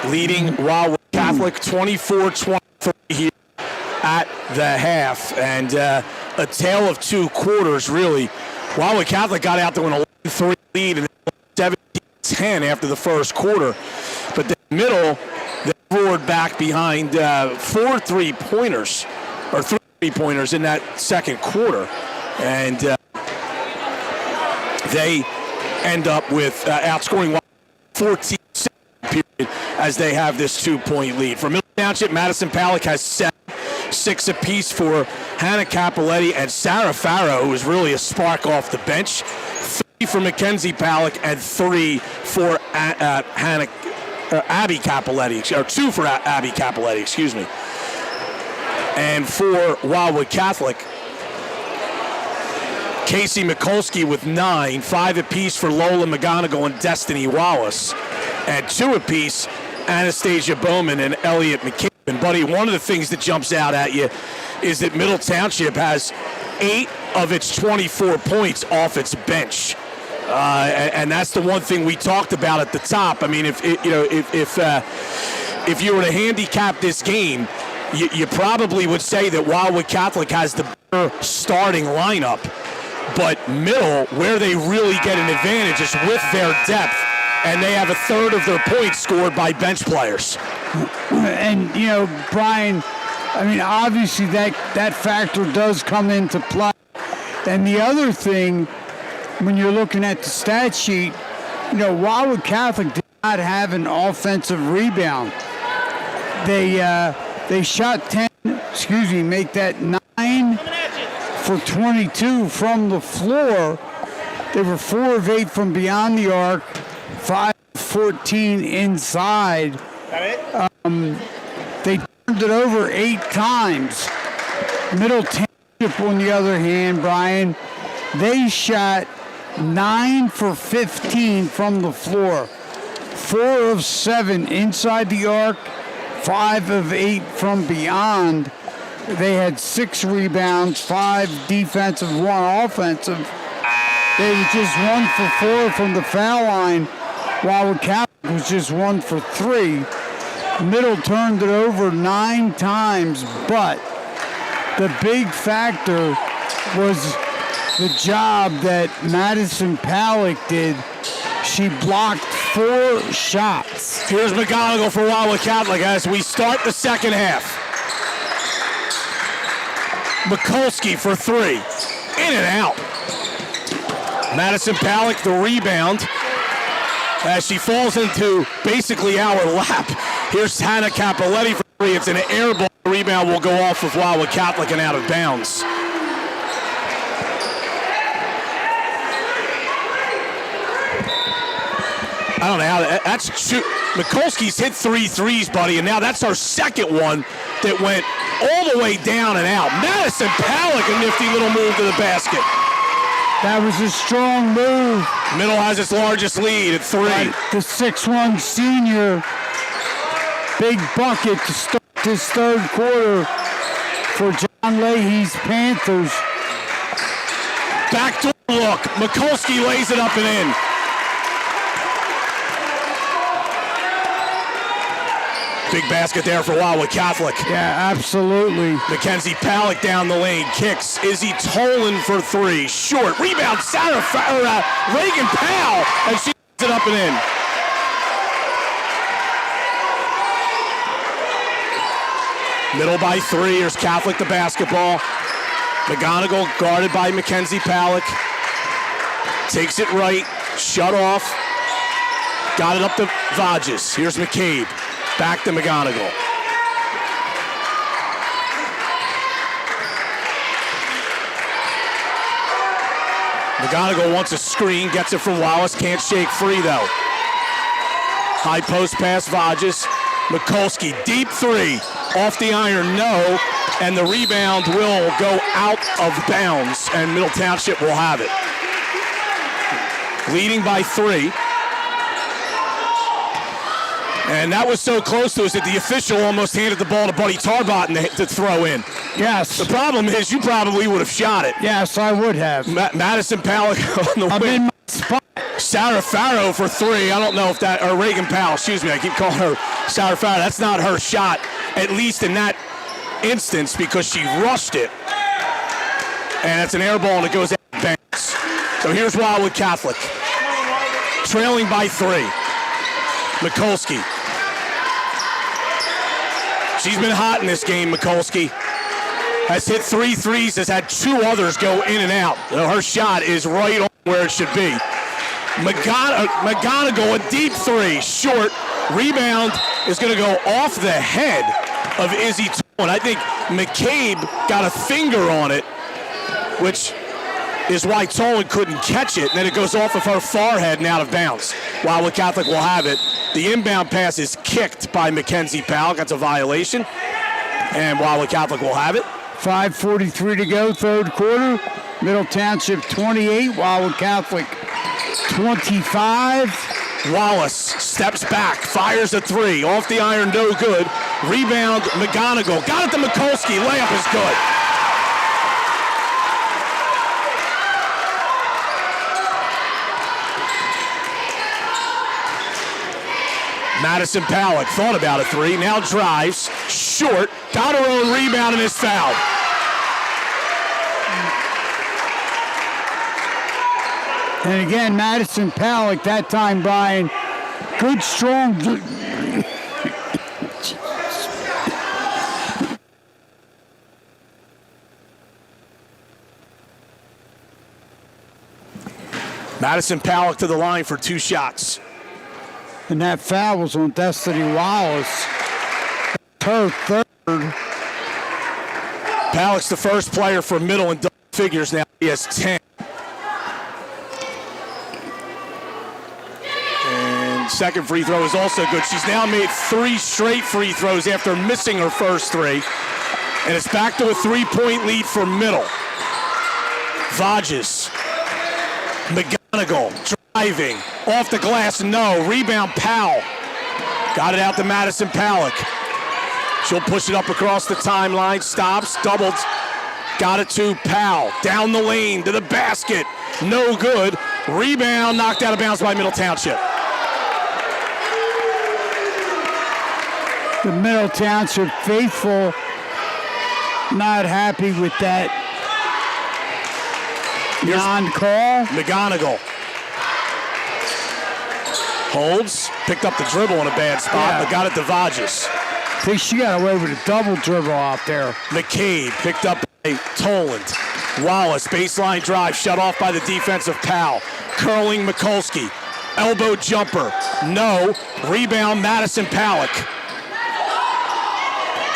Speaker 1: leading Wildwood Catholic 24-23 here at the half. And a tale of two quarters, really. Wildwood Catholic got out to an 11-3 lead and 17-10 after the first quarter. But the middle, they roared back behind 4 3-pointers, or 3 3-pointers in that second quarter. And they end up with outscoring 14 period as they have this 2-point lead. For Middle Township, Madison Palak has 7, 6 apiece for Hannah Capoletti and Sarah Farrow, who is really a spark off the bench. 3 for Mackenzie Palak and 3 for Abby Capoletti, or 2 for Abby Capoletti, excuse me. And for Wildwood Catholic, Casey Mikulski with 9, 5 apiece for Lola McGonigal and Destiny Wallace, and 2 apiece, Anastasia Bowman and Elliot McCabe. And buddy, one of the things that jumps out at you is that Middle Township has 8 of its 24 points off its bench. And that's the one thing we talked about at the top. I mean, if you were to handicap this game, you probably would say that Wildwood Catholic has the better starting lineup. But Middle, where they really get an advantage is with their depth, and they have a third of their points scored by bench players.
Speaker 2: And, you know, Brian, I mean, obviously that factor does come into play. And the other thing, when you're looking at the stat sheet, you know, Wildwood Catholic did not have an offensive rebound. They shot 10, make that 9 for 22 from the floor. They were 4 of 8 from beyond the arc, 5 of 14 inside. They turned it over 8 times. Middle Township, on the other hand, Brian, they shot 9 for 15 from the floor, 4 of 7 inside the arc, 5 of 8 from beyond. They had 6 rebounds, 5 defensive, 1 offensive. They were just 1 for 4 from the foul line, while the Catholic was just 1 for 3. Middle turned it over 9 times, but the big factor was the job that Madison Palak did. She blocked 4 shots.
Speaker 1: Here's McGonigal for Wildwood Catholic as we start the second half. Mikulski for 3. In and out. Madison Palak, the rebound, as she falls into basically our lap. Here's Hannah Capoletti for 3. It's an air ball. The rebound will go off of Wildwood Catholic and out of bounds. I don't know how that's true. Mikulski's hit 3 threes, buddy, and now that's our second one that went all the way down and out. Madison Palak, a nifty little move to the basket.
Speaker 2: That was a strong move.
Speaker 1: Middle has its largest lead at 3.
Speaker 2: The 6'1" senior, big bucket to start this third quarter for John Leahy's Panthers.
Speaker 1: Backdoor look. Mikulski lays it up and in. Big basket there for Wildwood Catholic.
Speaker 2: Yeah, absolutely.
Speaker 1: Mackenzie Palak down the lane, kicks. Izzy Tolan for 3. Short. Rebound, Reagan Powell, and she gets it up and in. Middle by 3. Here's Catholic the basketball. McGonigal guarded by Mackenzie Palak. Takes it right. Shut off. Got it up to Vages. Here's McCabe. Back to McGonigal. McGonigal wants a screen, gets it from Wallace, can't shake free though. High post pass, Vages. Mikulski, deep 3, off the iron, no, and the rebound will go out of bounds, and Middle Township will have it. Leading by 3. And that was so close to us that the official almost handed the ball to Buddy Tarbot to throw in.
Speaker 2: Yes.
Speaker 1: The problem is you probably would have shot it.
Speaker 2: Yes, I would have.
Speaker 1: Madison Palak on the
Speaker 2: I'm
Speaker 1: win.
Speaker 2: in my spot.
Speaker 1: Sarah Farrow for three. I don't know if that, or Reagan Powell, excuse me. I keep calling her Sarah Farrow. That's not her shot, at least in that instance, because she rushed it. And it's an air ball, and it goes out of bounds. So here's Wildwood Catholic, trailing by three. Mikulski. She's been hot in this game, Mikulski. Has hit 3 threes, has had 2 others go in and out. Her shot is right on where it should be. McGonigal, a deep three, short. Rebound is going to go off the head of Izzy Tolan. I think McCabe got a finger on it, which is why Tolan couldn't catch it. And then it goes off of her forehead and out of bounds. Wildwood Catholic will have it. The inbound pass is kicked by Mackenzie Powell. That's a violation. And Wildwood Catholic will have it.
Speaker 2: 5:43 to go, third quarter. Middle Township 28, Wildwood Catholic 25.
Speaker 1: Wallace steps back, fires a three. Off the iron, no good. Rebound, McGonigal. Got it to Mikulski. Layup is good. Madison Pollack thought about a three, now drives, short, got her own rebound and is fouled.
Speaker 2: And again, Madison Pollack, that time, Brian, good, strong.
Speaker 1: Madison Pollack to the line for 2 shots.
Speaker 2: And that foul was on Destiny Wallace. Her third.
Speaker 1: Pollack's the first player for middle and double figures now. He has 10. And second free throw is also good. She's now made 3 straight free throws after missing her first 3. And it's back to a 3-point lead for middle. Vages. McGonigal driving. Off the glass, no. Rebound, Powell. Got it out to Madison Pollack. She'll push it up across the timeline. Stops, doubled. Got it to Powell. Down the lane to the basket. No good. Rebound, knocked out of bounds by Middle Township.
Speaker 2: The Middle Township faithful not happy with that non-call.
Speaker 1: McGonigal holds, picked up the dribble in a bad spot, but got it to Vages.
Speaker 2: I think she got away with a double dribble out there.
Speaker 1: McCabe picked up by Toland. Wallace, baseline drive, shut off by the defensive Powell. Curling Mikulski. Elbow jumper, no. Rebound, Madison Pollack.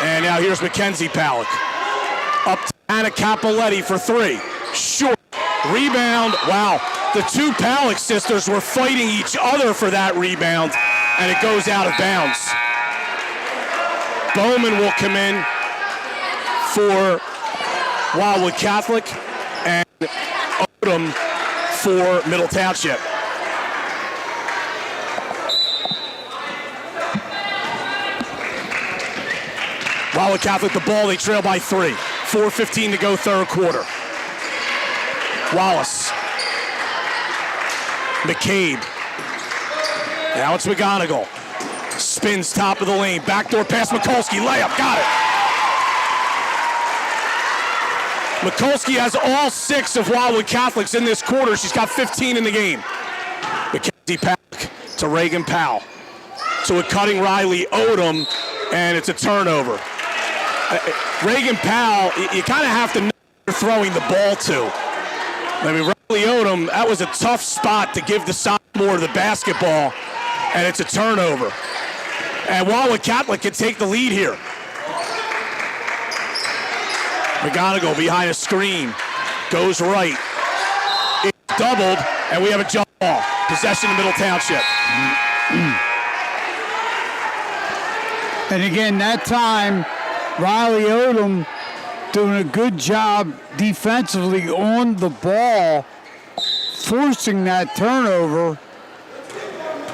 Speaker 1: And now here's Mackenzie Pollack. Up to Anna Capoletti for 3. Short. Rebound, wow. The 2 Pollack sisters were fighting each other for that rebound, and it goes out of bounds. Bowman will come in for Wildwood Catholic and Odom for Middle Township. Wildwood Catholic the ball, they trail by 3. 4:15 to go, third quarter. Wallace. McCabe. Now it's McGonigal. Spins top of the lane. Backdoor pass, Mikulski. Layup. Got it. Mikulski has all 6 of Wildwood Catholics in this quarter. She's got 15 in the game. Mackenzie Pollack to Reagan Powell. To a cutting Riley Odom, and it's a turnover. Reagan Powell, you kind of have to know who you're throwing the ball to. I mean, Riley Odom, that was a tough spot to give the sophomore the basketball, and it's a turnover. And Wildwood Catholic can take the lead here. McGonigal behind a screen, goes right. It's doubled, and we have a jump ball. Possession in Middle Township.
Speaker 2: And again, that time, Riley Odom doing a good job defensively on the ball, forcing that turnover.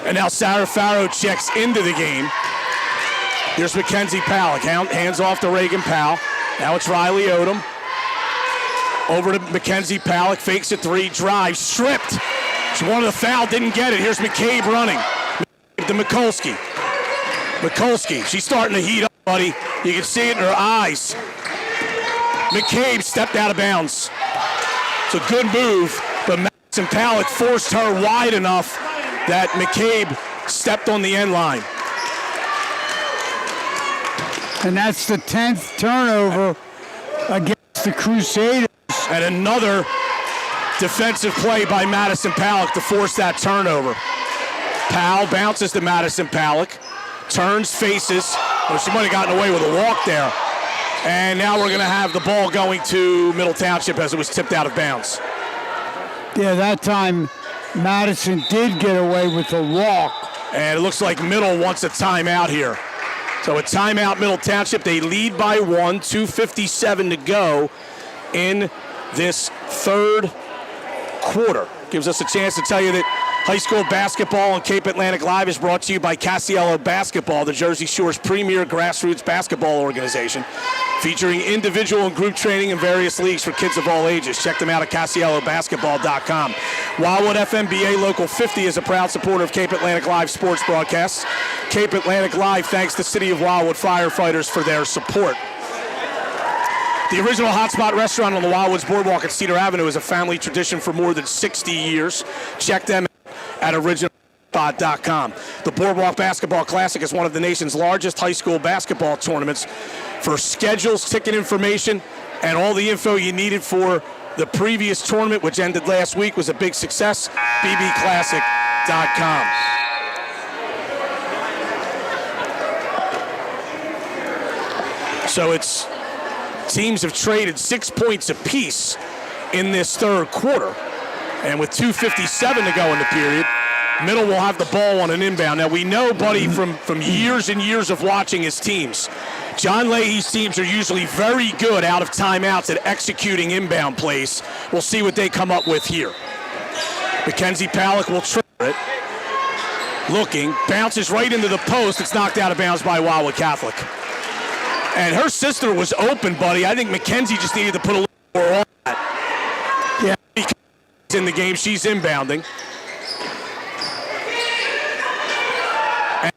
Speaker 1: And now Sarah Farrow checks into the game. Here's Mackenzie Pollack, hands off to Reagan Powell. Now it's Riley Odom. Over to Mackenzie Pollack, fakes a 3, drives, stripped. She wanted a foul, didn't get it. Here's McCabe running. To Mikulski. Mikulski, she's starting to heat up, buddy. You can see it in her eyes. McCabe stepped out of bounds. It's a good move, but Madison Palick forced her wide enough that McCabe stepped on the end line.
Speaker 2: And that's the 10th turnover against the Crusaders.
Speaker 1: And another defensive play by Madison Palick to force that turnover. Powell bounces to Madison Palick, turns, faces. Well, she might have gotten away with a walk there. And now we're going to have the ball going to Middle Township as it was tipped out of bounds.
Speaker 2: Yeah, that time Madison did get away with a walk.
Speaker 1: And it looks like Middle wants a timeout here. So a timeout, Middle Township. They lead by 1, 2:57 to go in this third quarter. Gives us a chance to tell you that high school basketball on Cape Atlantic Live is brought to you by Casiello Basketball, the Jersey Shore's premier grassroots basketball organization, featuring individual and group training in various leagues for kids of all ages. Check them out at CasielloBasketball.com. Wildwood FMBA Local 50 is a proud supporter of Cape Atlantic Live sports broadcasts. Cape Atlantic Live thanks the City of Wildwood firefighters for their support. The original Hotspot restaurant on the Wildwoods Boardwalk at Cedar Avenue is a family tradition for more than 60 years. Check them at originalhotspot.com. The Boardwalk Basketball Classic is one of the nation's largest high school basketball tournaments. For schedules, ticket information, and all the info you needed for the previous tournament, which ended last week, was a big success, bbclassic.com. So it's teams have traded 6 points apiece in this third quarter. And with 2:57 to go in the period, Middle will have the ball on an inbound. Now, we know, buddy, from years and years of watching his teams, John Leahy's teams are usually very good out of timeouts at executing inbound plays. We'll see what they come up with here. Mackenzie Palick will trigger it. Looking, bounces right into the post. It's knocked out of bounds by Wildwood Catholic. And her sister was open, buddy. I think Mackenzie just needed to put a little more on that. Yeah. Because in the game, she's inbounding. And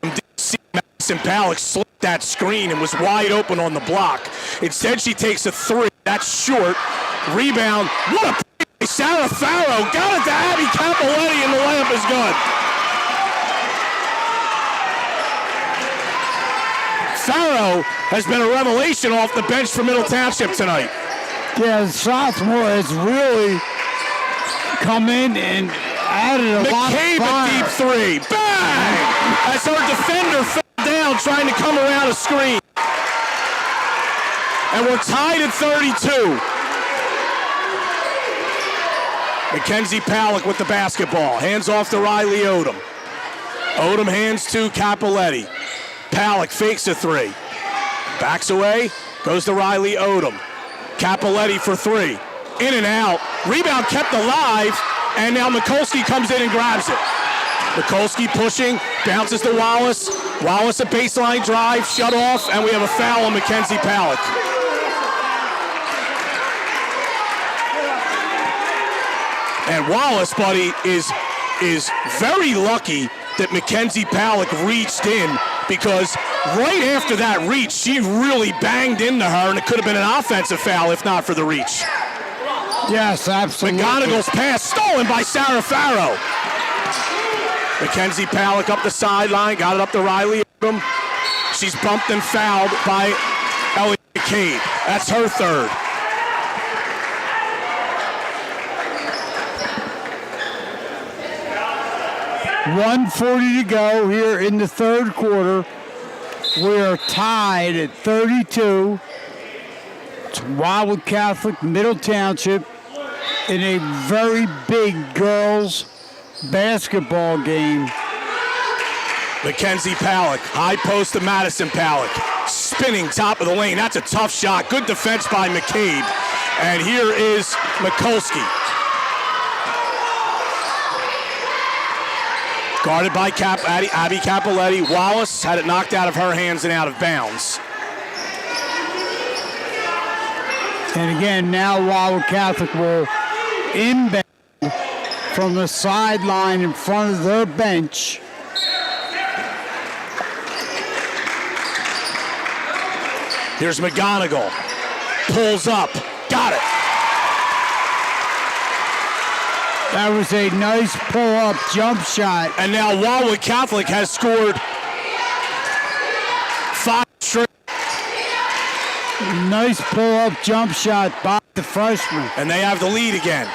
Speaker 1: didn't see Madison Palick slip that screen and was wide open on the block. Instead, she takes a three. That's short. Rebound. What a play. Sarah Farrow got it to Abby Capoletti, and the layup is good. Farrow has been a revelation off the bench for Middle Township tonight.
Speaker 2: Yeah, the sophomore has really come in and added a lot of
Speaker 1: McCabe
Speaker 2: fire.
Speaker 1: a deep three. Bang! As her defender fell down trying to come around a screen. And we're tied at 32. Mackenzie Palick with the basketball. Hands off to Riley Odom. Odom hands to Capoletti. Palick fakes a three. Backs away. Goes to Riley Odom. Capoletti for three. In and out. Rebound kept alive. And now Mikulski comes in and grabs it. Mikulski pushing. Bounces to Wallace. Wallace a baseline drive. Shut off. And we have a foul on Mackenzie Palick. And Wallace, buddy, is very lucky that Mackenzie Palick reached in, because right after that reach, she really banged into her, and it could have been an offensive foul if not for the reach.
Speaker 2: Yes, absolutely.
Speaker 1: McGonigal's pass stolen by Sarah Farrow. Mackenzie Palick up the sideline, got it up to Riley Odom. She's bumped and fouled by Ellie McCabe. That's her third.
Speaker 2: .140 to go here in the third quarter. We are tied at 32. It's Wildwood Catholic, Middle Township, in a very big girls basketball game.
Speaker 1: Mackenzie Palick, high post to Madison Palick. Spinning top of the lane. That's a tough shot. Good defense by McCabe. And here is Mikulski. Guarded by Abby Capoletti. Wallace had it knocked out of her hands and out of bounds.
Speaker 2: And again, now Wildwood Catholic will inbound from the sideline in front of their bench.
Speaker 1: Here's McGonigal. Pulls up. Got it.
Speaker 2: That was a nice pull-up jump shot.
Speaker 1: And now Wildwood Catholic has scored 5 straight.
Speaker 2: Nice pull-up jump shot by the freshman.
Speaker 1: And they have the lead again.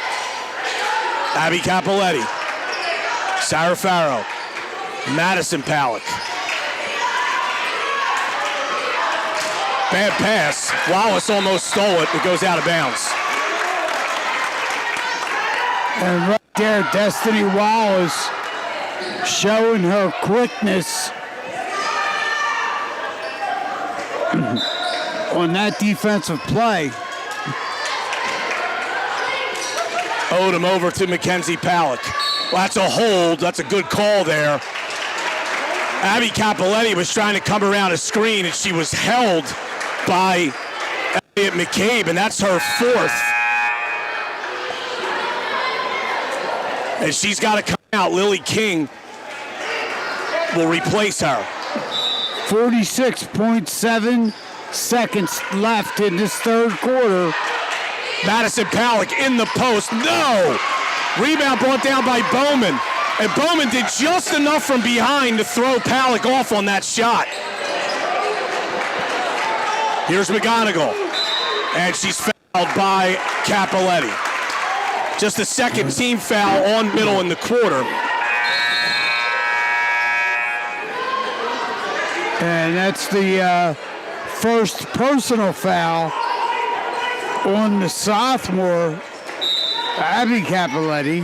Speaker 1: Abby Capoletti. Sarah Farrow. Madison Palick. Bad pass. Wallace almost stole it. It goes out of bounds.
Speaker 2: And right there, Destiny Wallace showing her quickness on that defensive play.
Speaker 1: Odom over to Mackenzie Palick. Well, that's a hold. That's a good call there. Abby Capoletti was trying to come around a screen, and she was held by Elliot McCabe, and that's her 4th. And she's got to come out. Lily King will replace her.
Speaker 2: 46.7 seconds left in this third quarter.
Speaker 1: Madison Palick in the post. No! Rebound brought down by Bowman. And Bowman did just enough from behind to throw Palick off on that shot. Here's McGonigal. And she's fouled by Capoletti. Just the second team foul on middle in the quarter.
Speaker 2: And that's the first personal foul on the sophomore, Abby Capoletti.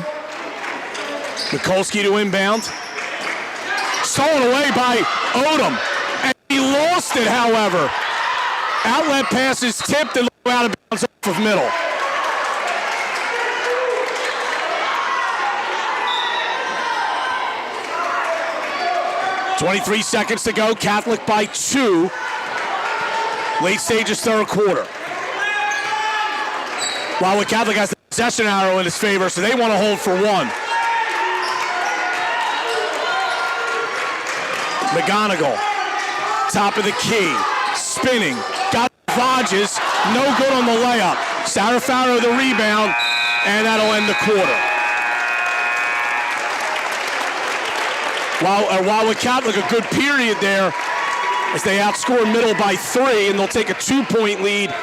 Speaker 1: Mikulski to inbound. Stolen away by Odom. And he lost it, however. Outlet pass is tipped and out of bounds off of middle. .23 seconds to go. Catholic by 2. Late stages third quarter. Wildwood Catholic has the possession arrow in his favor, so they want to hold for 1. McGonigal, top of the key, spinning, got Vodges, no good on the layup. Sarah Farrow the rebound, and that'll end the quarter. Wildwood Catholic, a good period there as they outscore middle by 3, and they'll take a 2-point lead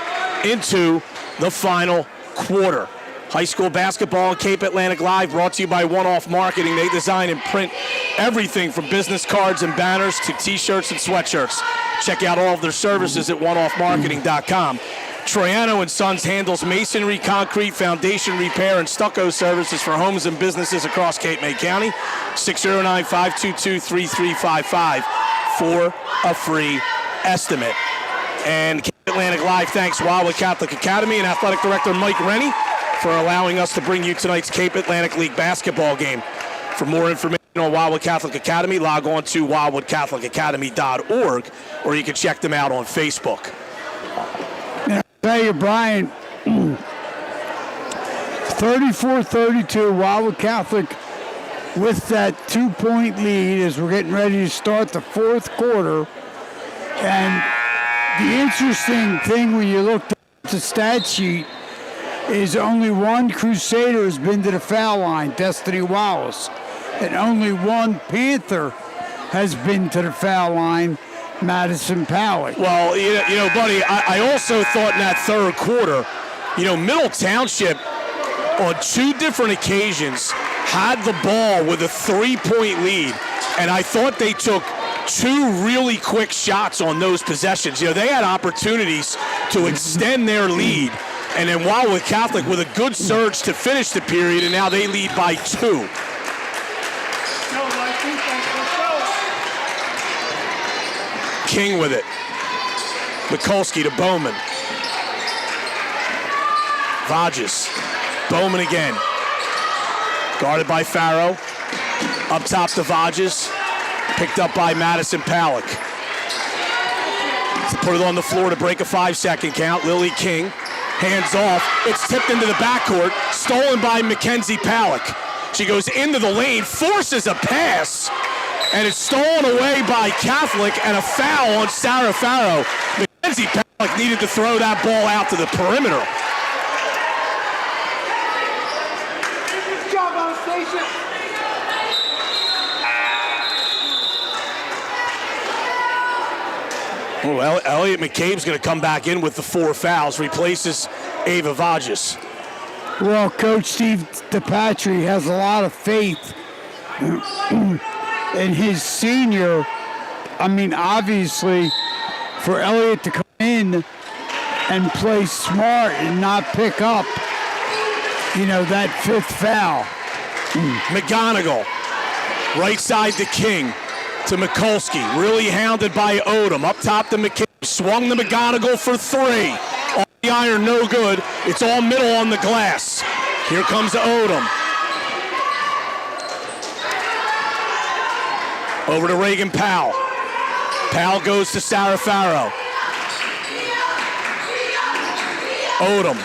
Speaker 1: into the final quarter. High school basketball on Cape Atlantic Live brought to you by One Off Marketing. They design and print everything from business cards and banners to t-shirts and sweatshirts. Check out all of their services at oneoffmarketing.com. Troiano & Sons handles masonry, concrete, foundation repair, and stucco services for homes and businesses across Cape May County. 609-522-3355 for a free estimate. And Cape Atlantic Live thanks Wildwood Catholic Academy and Athletic Director Mike Rennie for allowing us to bring you tonight's Cape Atlantic League basketball game. For more information on Wildwood Catholic Academy, log on to wildwoodcatholicacademy.org, or you can check them out on Facebook.
Speaker 2: I'll tell you, Brian, 34-32, Wildwood Catholic with that 2-point lead as we're getting ready to start the fourth quarter. And the interesting thing when you look at the stat sheet is only one Crusader has been to the foul line, Destiny Wallace, and only one Panther has been to the foul line, Madison Palick.
Speaker 1: Well, you know, buddy, I also thought in that third quarter, Middle Township on 2 different occasions had the ball with a 3-point lead, and I thought they took 2 really quick shots on those possessions. They had opportunities to extend their lead, and then Wildwood Catholic with a good surge to finish the period, and now they lead by 2. King with it. Mikulski to Bowman. Vodges. Bowman again. Guarded by Farrow. Up top to Vodges. Picked up by Madison Palick. Put it on the floor to break a 5-second count. Lily King. Hands off. It's tipped into the backcourt. Stolen by Mackenzie Palick. She goes into the lane, forces a pass, and it's stolen away by Catholic, and a foul on Sarah Farrow. Mackenzie Palick needed to throw that ball out to the perimeter.
Speaker 3: Good job on station.
Speaker 1: Well, Elliot McCabe's going to come back in with the 4 fouls, replaces Ava Vages.
Speaker 2: Well, Coach Steve DePatry has a lot of faith in his senior. I mean, obviously, for Elliot to come in and play smart and not pick up, that 5th foul.
Speaker 1: McGonigal, right side to King, to Mikulski, really hounded by Odom. Up top to McCabe, swung to McGonigal for 3. Off the iron, no good. It's all middle on the glass. Here comes Odom. Over to Reagan Powell. Powell goes to Sarah Farrow. Odom.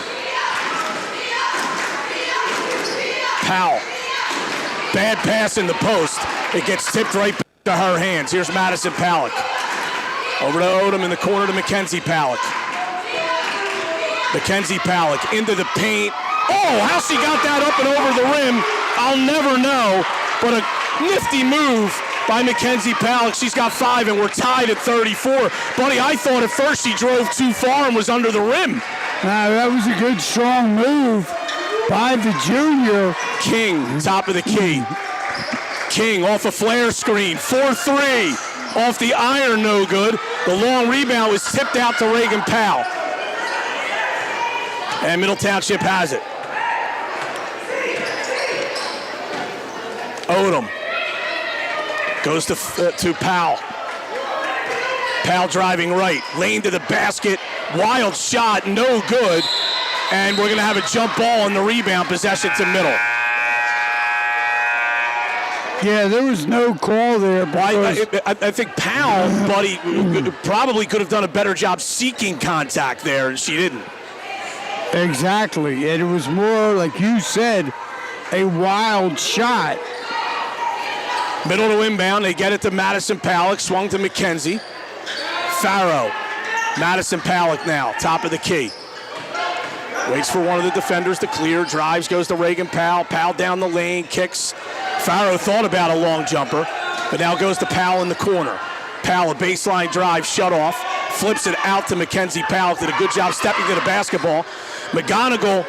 Speaker 1: Powell. Bad pass in the post. It gets tipped right back to her hands. Here's Madison Palick. Over to Odom in the corner to Mackenzie Palick. Mackenzie Palick into the paint. Oh, how she got that up and over the rim, I'll never know. But a nifty move by Mackenzie Palick. She's got 5, and we're tied at 34. Buddy, I thought at first she drove too far and was under the rim.
Speaker 2: That was a good, strong move by the junior.
Speaker 1: King, top of the key. King off a flare screen, 4-3. Off the iron, no good. The long rebound was tipped out to Reagan Powell. And Middle Township has it. Odom goes to Powell. Powell driving right, lane to the basket, wild shot, no good. And we're going to have a jump ball on the rebound, possession to middle.
Speaker 2: Yeah, there was no call there.
Speaker 1: I think Powell, buddy, probably could have done a better job seeking contact there, and she didn't.
Speaker 2: Exactly, and it was more, like you said, a wild shot.
Speaker 1: Middle to inbound, they get it to Madison Palick, swung to Mackenzie. Farrow, Madison Palick now, top of the key. Waits for one of the defenders to clear, drives, goes to Reagan Powell. Powell down the lane, kicks. Farrow thought about a long jumper, but now goes to Powell in the corner. Powell, a baseline drive, shut off, flips it out to Mackenzie Powell, did a good job stepping to the basketball. McGonigal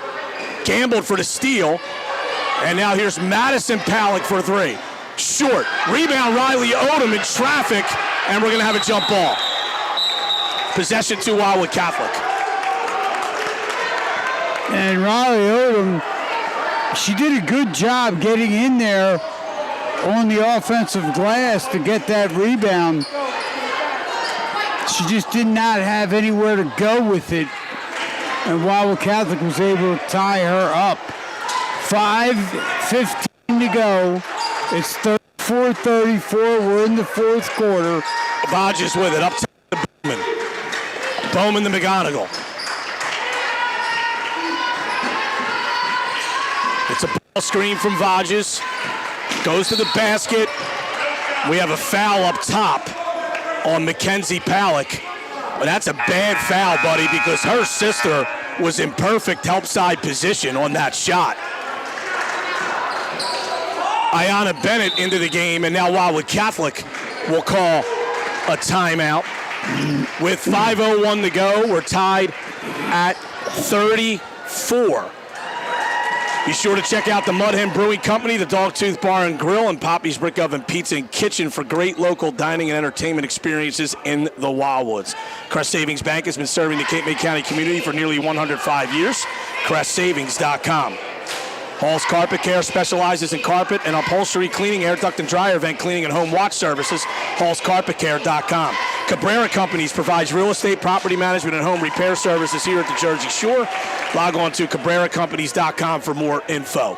Speaker 1: gambled for the steal, and now here's Madison Palick for 3. Short, rebound Riley Odom in traffic, and we're gonna have a jump ball. Possession to Wildwood Catholic.
Speaker 2: And Riley Odom, she did a good job getting in there on the offensive glass to get that rebound. She just did not have anywhere to go with it, and Wildwood Catholic was able to tie her up. 5:15 to go. It's 34-34. We're in the 4th quarter.
Speaker 1: Vages with it, up to Bowman. Bowman to McGonigal. It's a ball screen from Vages. Goes to the basket. We have a foul up top on Mackenzie Palick. But that's a bad foul, buddy, because her sister was in perfect help side position on that shot. Ayanna Bennett into the game, and now Wildwood Catholic will call a timeout. With 5:01 to go, we're tied at 34. Be sure to check out the Mudhen Brewing Company, the Dogtooth Bar and Grill, and Poppi's Brick Oven Pizza and Kitchen for great local dining and entertainment experiences in the Wildwoods. Crest Savings Bank has been serving the Cape May County community for nearly 105 years. CrestSavings.com. Hall's Carpet Care specializes in carpet and upholstery cleaning, air duct and dryer vent cleaning, and home watch services. HallsCarpetCare.com. Cabrera Companies provides real estate, property management, and home repair services here at the Jersey Shore. Log on to CabreraCompanies.com for more info.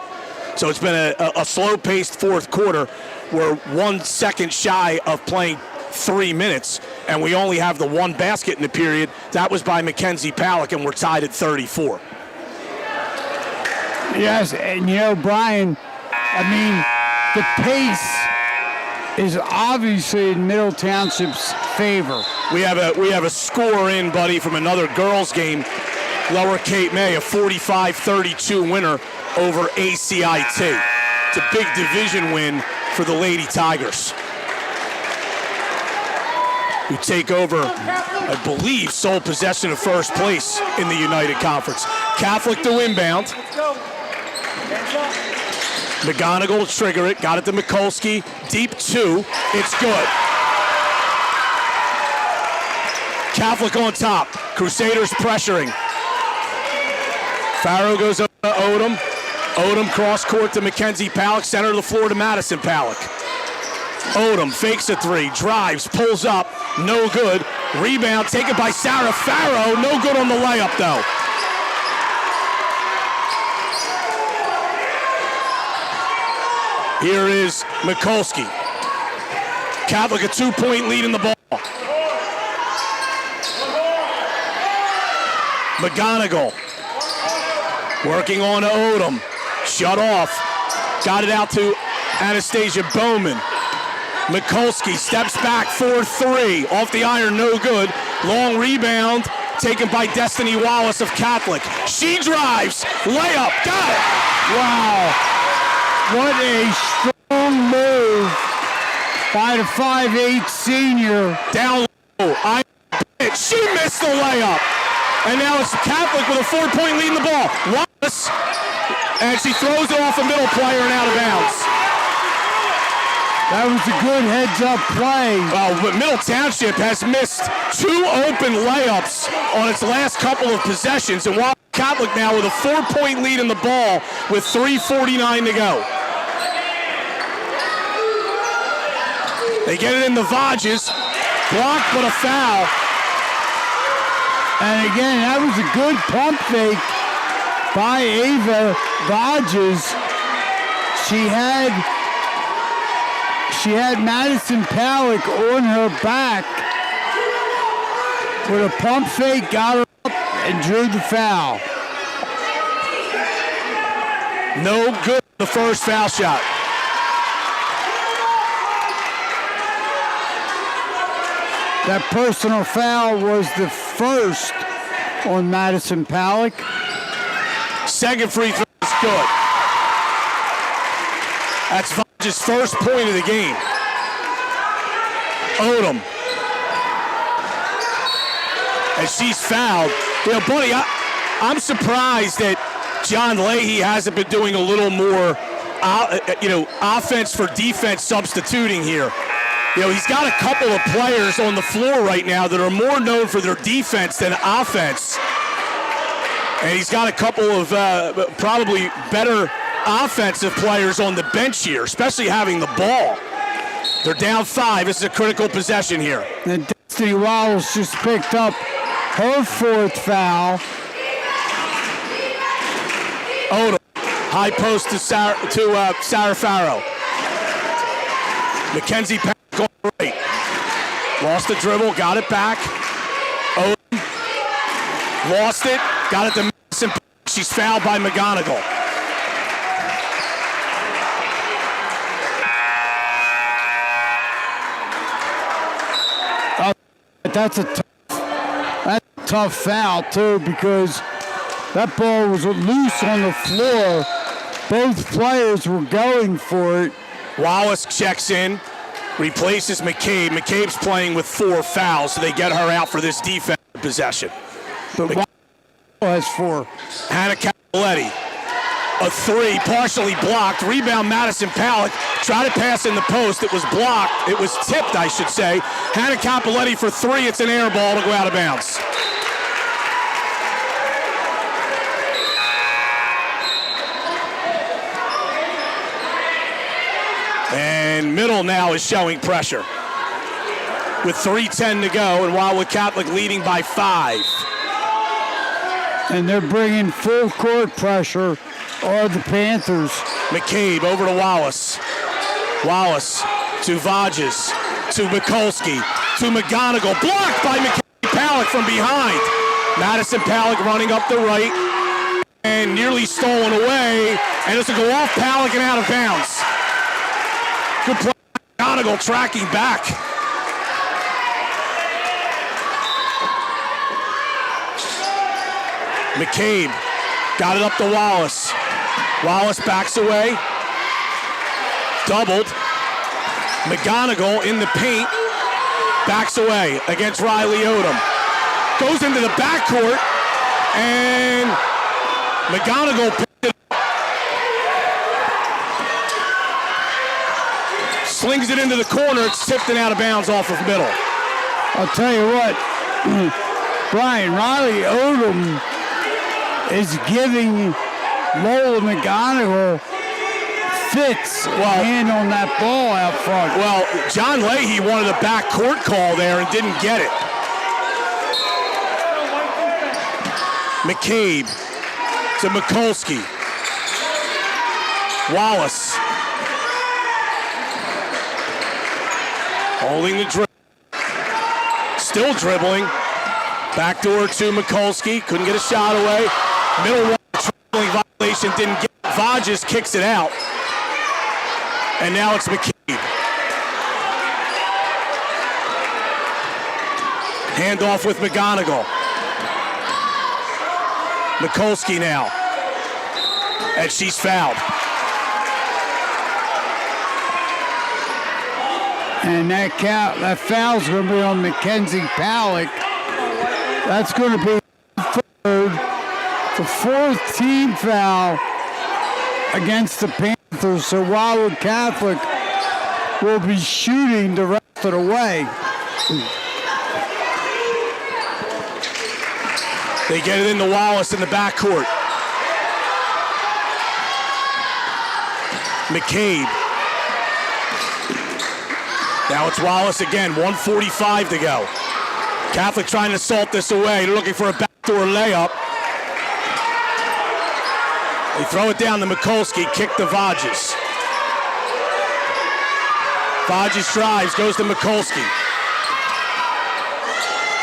Speaker 1: So it's been a slow-paced 4th quarter. We're 1 second shy of playing 3 minutes, and we only have the 1 basket in the period. That was by Mackenzie Palick, and we're tied at 34.
Speaker 2: Yes, and Brian, I mean, the pace is obviously in Middle Township's favor.
Speaker 1: We have a score in, buddy, from another girls' game. Lower Cape May, a 45-32 winner over ACIT. It's a big division win for the Lady Tigers, who take over, I believe, sole possession of first place in the United Conference. Catholic to inbound. McGonigal to trigger it. Got it to Mikulski. Deep two. It's good. Catholic on top. Crusaders pressuring. Farrow goes over to Odom. Odom cross court to Mackenzie Palak. Center of the floor to Madison Palak. Odom fakes a three. Drives. Pulls up. No good. Rebound taken by Sarah Farrow. No good on the layup, though. Here is Mikulski. Catholic a 2-point lead in the ball. McGonigal working on Odom. Shut off. Got it out to Anastasia Bowman. Mikulski steps back, 4-3. Off the iron, no good. Long rebound taken by Destiny Wallace of Catholic. She drives. Layup. Got it.
Speaker 2: Wow. What a strong move by the 5'8" senior.
Speaker 1: Down low. She missed the layup. And now it's Catholic with a 4-point lead in the ball. Wallace. And she throws it off a middle player and out of bounds.
Speaker 2: That was a good heads-up play.
Speaker 1: Well, but Middle Township has missed 2 open layups on its last couple of possessions, and while Catholic now with a 4-point lead in the ball with 3:49 to go. They get it in the Vodges. Blocked, but a foul.
Speaker 2: And again, that was a good pump fake by Ava Vodges. She had Madison Palak on her back with a pump fake, got her up, and drew the foul.
Speaker 1: No good, the first foul shot.
Speaker 2: That personal foul was the first on Madison Palak.
Speaker 1: Second free throw is good. That's Vodges' first point of the game. Odom. And she's fouled. You know, buddy, I'm surprised that John Leahy hasn't been doing a little more, offense for defense substituting here. You know, he's got a couple of players on the floor right now that are more known for their defense than offense. And he's got a couple of probably better offensive players on the bench here, especially having the ball. They're down 5. This is a critical possession here.
Speaker 2: And Destiny Wallace just picked up her 4th foul.
Speaker 1: Odom, high post to Sarah Farrow. Mackenzie Pack on right. Lost the dribble, got it back. Odom lost it, got it to Madison. She's fouled by McGonigal.
Speaker 2: That's a tough foul, too, because that ball was loose on the floor. Both players were going for it.
Speaker 1: Wallace checks in, replaces McCabe. McCabe's playing with 4 fouls, so they get her out for this defensive possession.
Speaker 2: But Wallace has 4.
Speaker 1: Hannah Capoletti, a 3, partially blocked. Rebound Madison Palak, tried to pass in the post. It was blocked. It was tipped, I should say. Hannah Capoletti for 3. It's an air ball to go out of bounds. And Middle now is showing pressure with 3:10 to go, and Wildwood Catholic leading by 5.
Speaker 2: And they're bringing full court pressure on the Panthers.
Speaker 1: McCabe over to Wallace. Wallace to Vodges, to Mikulski, to McGonigal. Blocked by McCabe Palak from behind. Madison Palak running up the right. and nearly stolen away. And this will go off Palick and out of bounds. Good play. McGonigal tracking back. McCabe got it up to Wallace. Wallace backs away. Doubled. McGonigal in the paint. Backs away against Riley Odom. Goes into the backcourt. And McGonigal picked it up. Slings it into the corner. It's tipped and out of bounds off of middle.
Speaker 2: I'll tell you what, Brian, Riley Odom is giving Lowell McGonigal fits hand on that ball out front.
Speaker 1: Well, John Leahy wanted a backcourt call there and didn't get it. McCabe to Mikulski. Wallace. Holding the dribble. Still dribbling. Backdoor to Mikulski. Couldn't get a shot away. Middle wall dribbling violation. Didn't get it. Vages kicks it out. And now it's McCabe. Handoff with McGonigal. Mikulski now. And she's fouled.
Speaker 2: And that foul's going to be on Mackenzie Palick. That's going to be the fourth team foul against the Panthers. So Wildwood Catholic will be shooting the rest of the way.
Speaker 1: They get it into Wallace in the backcourt. McCabe. Now it's Wallace again, 1:45 to go. Catholic trying to salt this away. They're looking for a backdoor layup. They throw it down to Mikulski, kick to Vages. Vages drives, goes to Mikulski.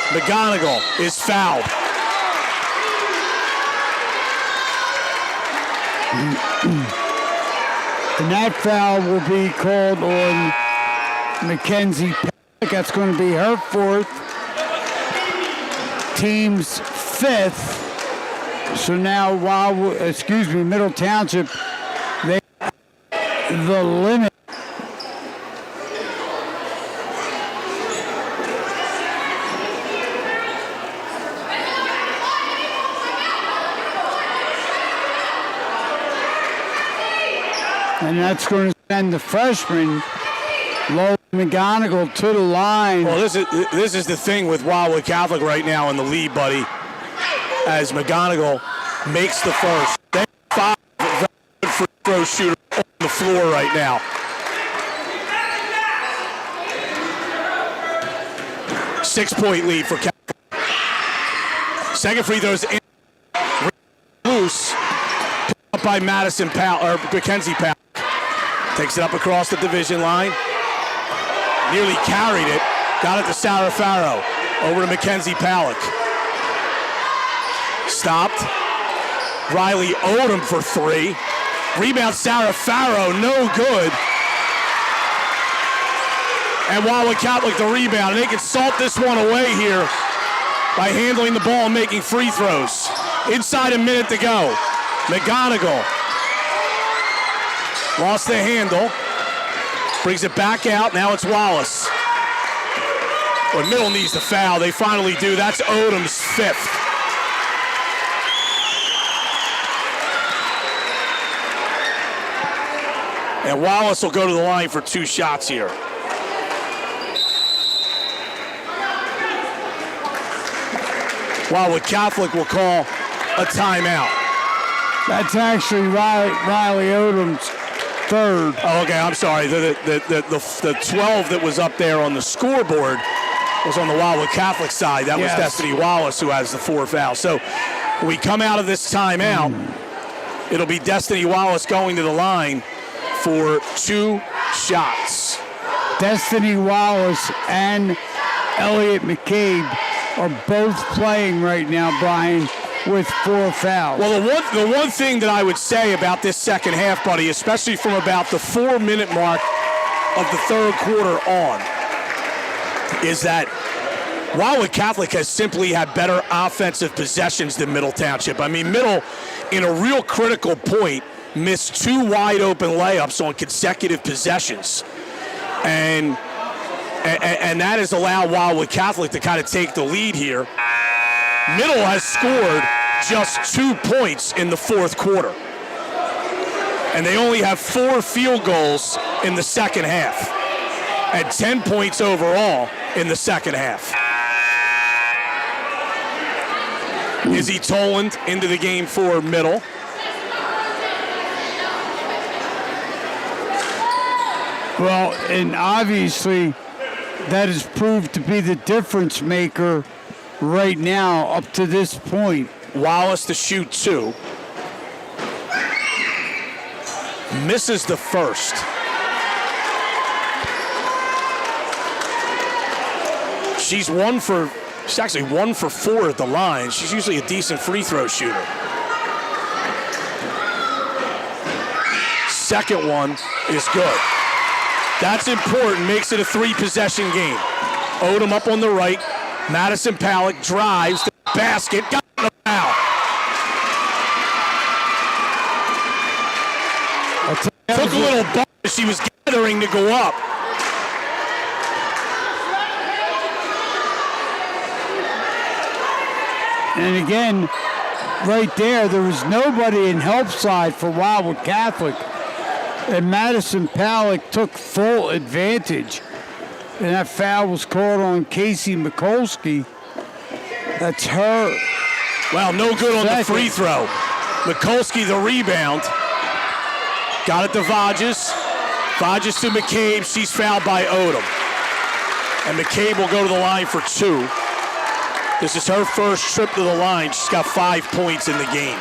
Speaker 1: McGonigal is fouled.
Speaker 2: And that foul will be called on Mackenzie Palick. That's going to be her fourth. Team's fifth. So now, Middle Township, they the limit. And that's going to send the freshman, Lowell McGonigal, to the line.
Speaker 1: Well, this is the thing with Wildwood Catholic right now in the lead, buddy. As McGonigal makes the first. They have 5 very good free throw shooters on the floor right now. Six-point lead for Catholic. Second free throw is loose. Picked up by Mackenzie Palick. Takes it up across the division line. Nearly carried it. Got it to Sarafaro. Over to Mackenzie Palick. Stopped. Riley Odom for 3. Rebound Sarafaro, no good. And Wildwood Catholic the rebound. And they can salt this one away here by handling the ball and making free throws. Inside a minute to go. McGonigal lost the handle. Brings it back out. Now it's Wallace. But Middle needs the foul. They finally do. That's Odom's 5th. And Wallace will go to the line for 2 shots here. Wildwood Catholic will call a timeout.
Speaker 2: That's actually Riley Odom's 3rd.
Speaker 1: Oh, okay, I'm sorry. The 12 that was up there on the scoreboard was on the Wildwood Catholic side. That was Destiny Wallace who has the 4 fouls. So when we come out of this timeout, it'll be Destiny Wallace going to the line for 2 shots.
Speaker 2: Destiny Wallace and Elliot McCabe are both playing right now, Brian. with 4 fouls.
Speaker 1: Well, the one thing that I would say about this second half, buddy, especially from about the 4-minute mark of the third quarter on, is that Wildwood Catholic has simply had better offensive possessions than Middle Township. I mean, Middle, in a real critical point, missed 2 wide open layups on consecutive possessions. And that has allowed Wildwood Catholic to kind of take the lead here. Middle has scored just 2 points in the fourth quarter. And they only have 4 field goals in the second half, and 10 points overall in the second half. Izzy Toland into the game for Middle.
Speaker 2: Well, and obviously that has proved to be the difference maker right now up to this point.
Speaker 1: Wallace to shoot 2. Misses the first. She's actually 1 for 4 at the line. She's usually a decent free throw shooter. Second one is good. That's important, makes it a 3-possession game. Odom up on the right. Madison Palak drives the basket, got the foul. Took a little bump as she was gathering to go up.
Speaker 2: And again, right there was nobody in help side for Wildwood Catholic. And Madison Palak took full advantage. And that foul was called on Casey Mikulski. That's her.
Speaker 1: Well, no good on the free throw. Mikulski the rebound. Got it to Vages. Vages to McCabe. She's fouled by Odom. And McCabe will go to the line for 2. This is her first trip to the line. She's got 5 points in the game.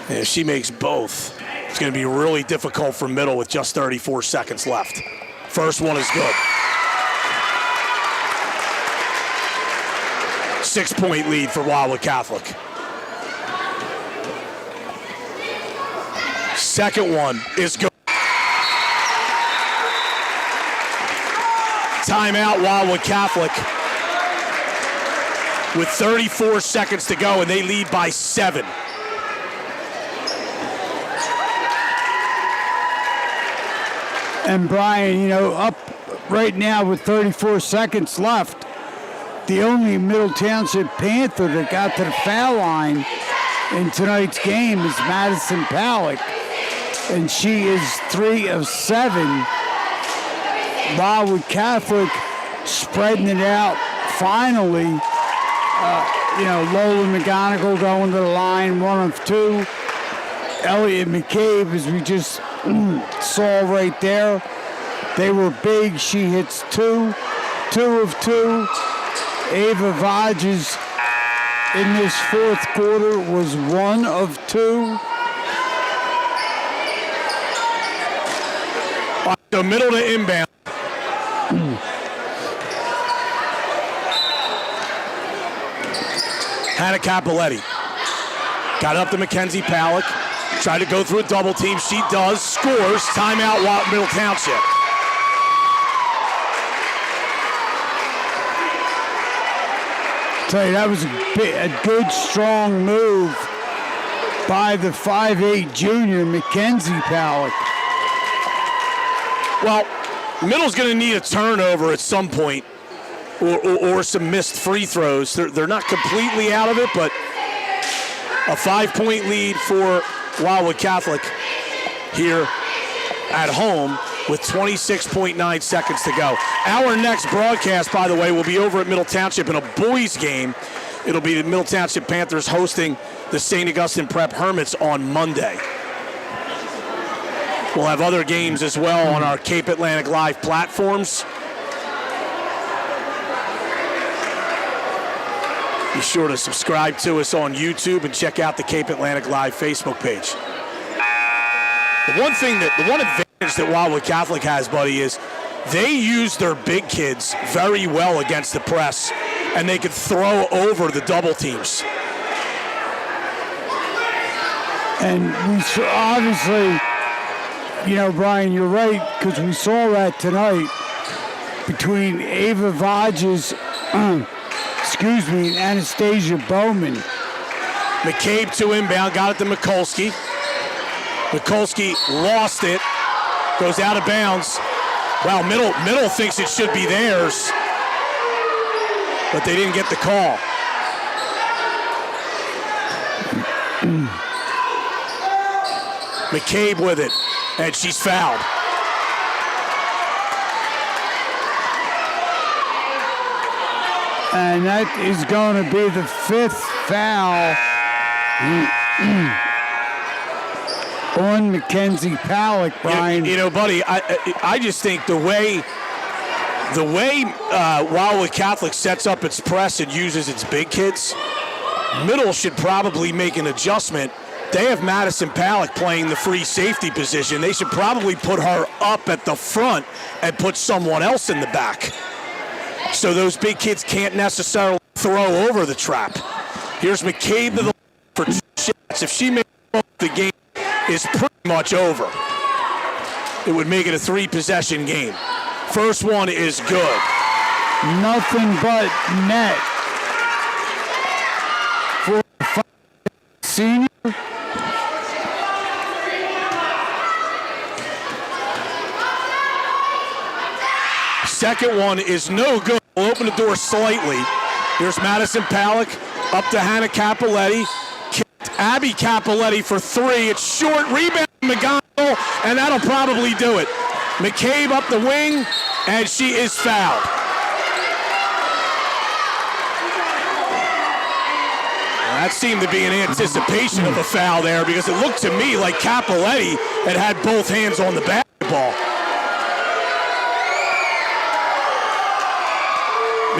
Speaker 1: And if she makes both, it's going to be really difficult for Middle with just 34 seconds left. First one is good. 6-point lead for Wildwood Catholic. Second one is good. Timeout, Wildwood Catholic. With 34 seconds to go, and they lead by 7.
Speaker 2: And Brian, up right now with 34 seconds left, the only Middle Township Panther that got to the foul line in tonight's game is Madison Palak. And she is 3 of 7. Wildwood Catholic spreading it out finally. Lola McGonigal going to the line, 1 of 2. Elliot McCabe, as we just saw right there. They were big. She hits 2 of 2. Ava Vages in this fourth quarter was 1 of 2.
Speaker 1: The middle to inbound. Hannah Capoletti. Got up to Mackenzie Palak. Tried to go through a double team. She does. Scores. Timeout, Middle Township.
Speaker 2: Tell you, that was a good, strong move by the 5'8" junior, Mackenzie Palak.
Speaker 1: Well, Middle's going to need a turnover at some point or some missed free throws. They're not completely out of it, but a 5-point lead for Wildwood Catholic here at home with 26.9 seconds to go. Our next broadcast, by the way, will be over at Middle Township in a boys game. It'll be the Middle Township Panthers hosting the St. Augustine Prep Hermits on Monday. We'll have other games as well on our Cape Atlantic Live platforms. Be sure to subscribe to us on YouTube and check out the Cape Atlantic Live Facebook page. The one advantage that Wildwood Catholic has, buddy, is they use their big kids very well against the press, and they could throw over the double teams.
Speaker 2: And we obviously, Brian, you're right, because we saw that tonight between Ava Vodges, and Anastasia Bowman.
Speaker 1: McCabe to inbound, got it to Mikulski. Mikulski lost it, goes out of bounds. Wow, middle thinks it should be theirs, but they didn't get the call. McCabe with it, and she's fouled.
Speaker 2: And that is going to be the 5th foul on Mackenzie Palak, Brian.
Speaker 1: Buddy, I just think the way Wildwood Catholic sets up its press and uses its big kids, middle should probably make an adjustment. They have Madison Palak playing the free safety position. They should probably put her up at the front and put someone else in the back, so those big kids can't necessarily throw over the trap. Here's McCabe to the for 2 shots. If she makes the game is pretty much over. It would make it a 3-possession game. First one is good.
Speaker 2: Nothing but net for senior.
Speaker 1: Second one is no good. We'll open the door slightly. Here's Madison Palak up to Hannah Capoletti. Abby Capoletti for 3. It's short. Rebound McGonigal, and that'll probably do it. McCabe up the wing, and she is fouled. That seemed to be an anticipation of a foul there, because it looked to me like Capoletti had both hands on the basketball.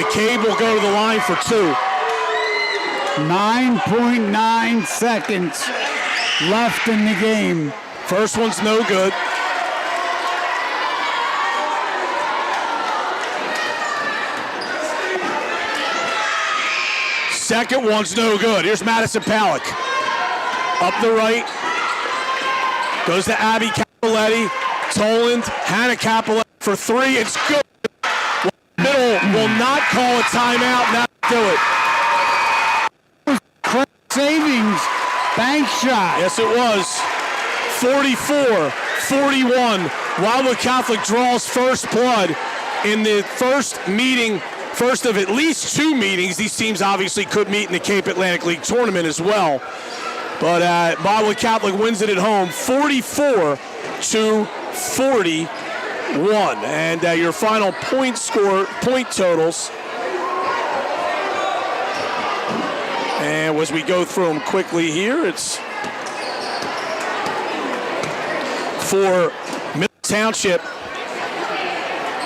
Speaker 1: McCabe will go to the line for 2.
Speaker 2: 9.9 seconds left in the game.
Speaker 1: First one's no good. Second one's no good. Here's Madison Palak. Up the right. Goes to Abby Capoletti. Toland, Hannah Capoletti for 3. It's good. Middle will not call a timeout. Not do it.
Speaker 2: Savings bank shot.
Speaker 1: Yes, it was. 44-41. Wildwood Catholic draws first blood in the first of at least 2 meetings. These teams obviously could meet in the Cape Atlantic League tournament as well. But Wildwood Catholic wins it at home, 44-41. And your final point totals. And as we go through them quickly here, it's for Middle Township,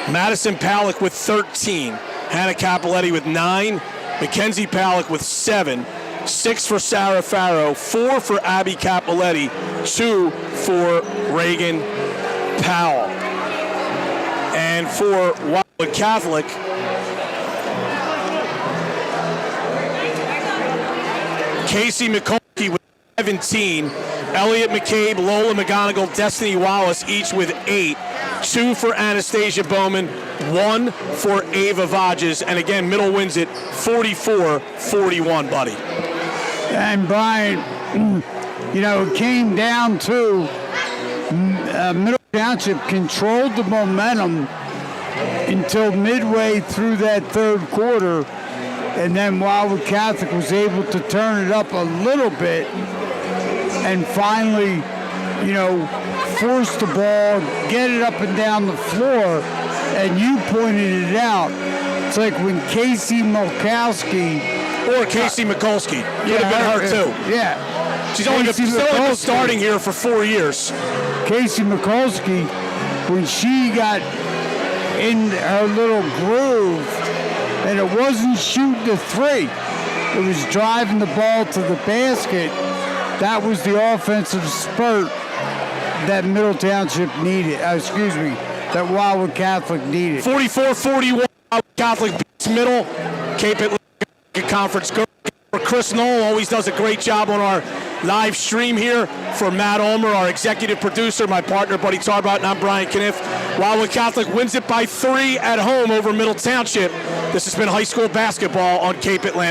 Speaker 1: Madison Palak with 13, Hannah Capoletti with 9, Mackenzie Palak with 7, 6 for Sarah Farrow, 4 for Abby Capoletti, 2 for Reagan Powell. And for Wildwood Catholic, Casey McCulkey with 17, Elliot McCabe, Lola McGonigal, Destiny Wallace each with 8, 2 for Anastasia Bowman, 1 for Ava Vodges, and again, Middle wins it 44-41, buddy.
Speaker 2: And Brian, it came down to Middle Township controlled the momentum until midway through that third quarter. And then Wildwood Catholic was able to turn it up a little bit and finally, force the ball, get it up and down the floor. And you pointed it out. It's like when Casey Mikulski
Speaker 1: or Casey Mikulski. Could have been her too.
Speaker 2: Yeah.
Speaker 1: She's only been starting here for 4 years.
Speaker 2: Casey Mikulski, when she got in her little groove, and it wasn't shooting the 3. It was driving the ball to the basket. That was the offensive spurt that Middle Township needed. That Wildwood Catholic needed.
Speaker 1: 44-41, Catholic beats Middle. Cape Atlantic Conference. Chris Knoll always does a great job on our live stream here. For Matt Ulmer, our executive producer, my partner Buddy Tarbot, and I'm Brian Cunniff. Wildwood Catholic wins it by 3 at home over Middle Township. This has been high school basketball on Cape Atlantic.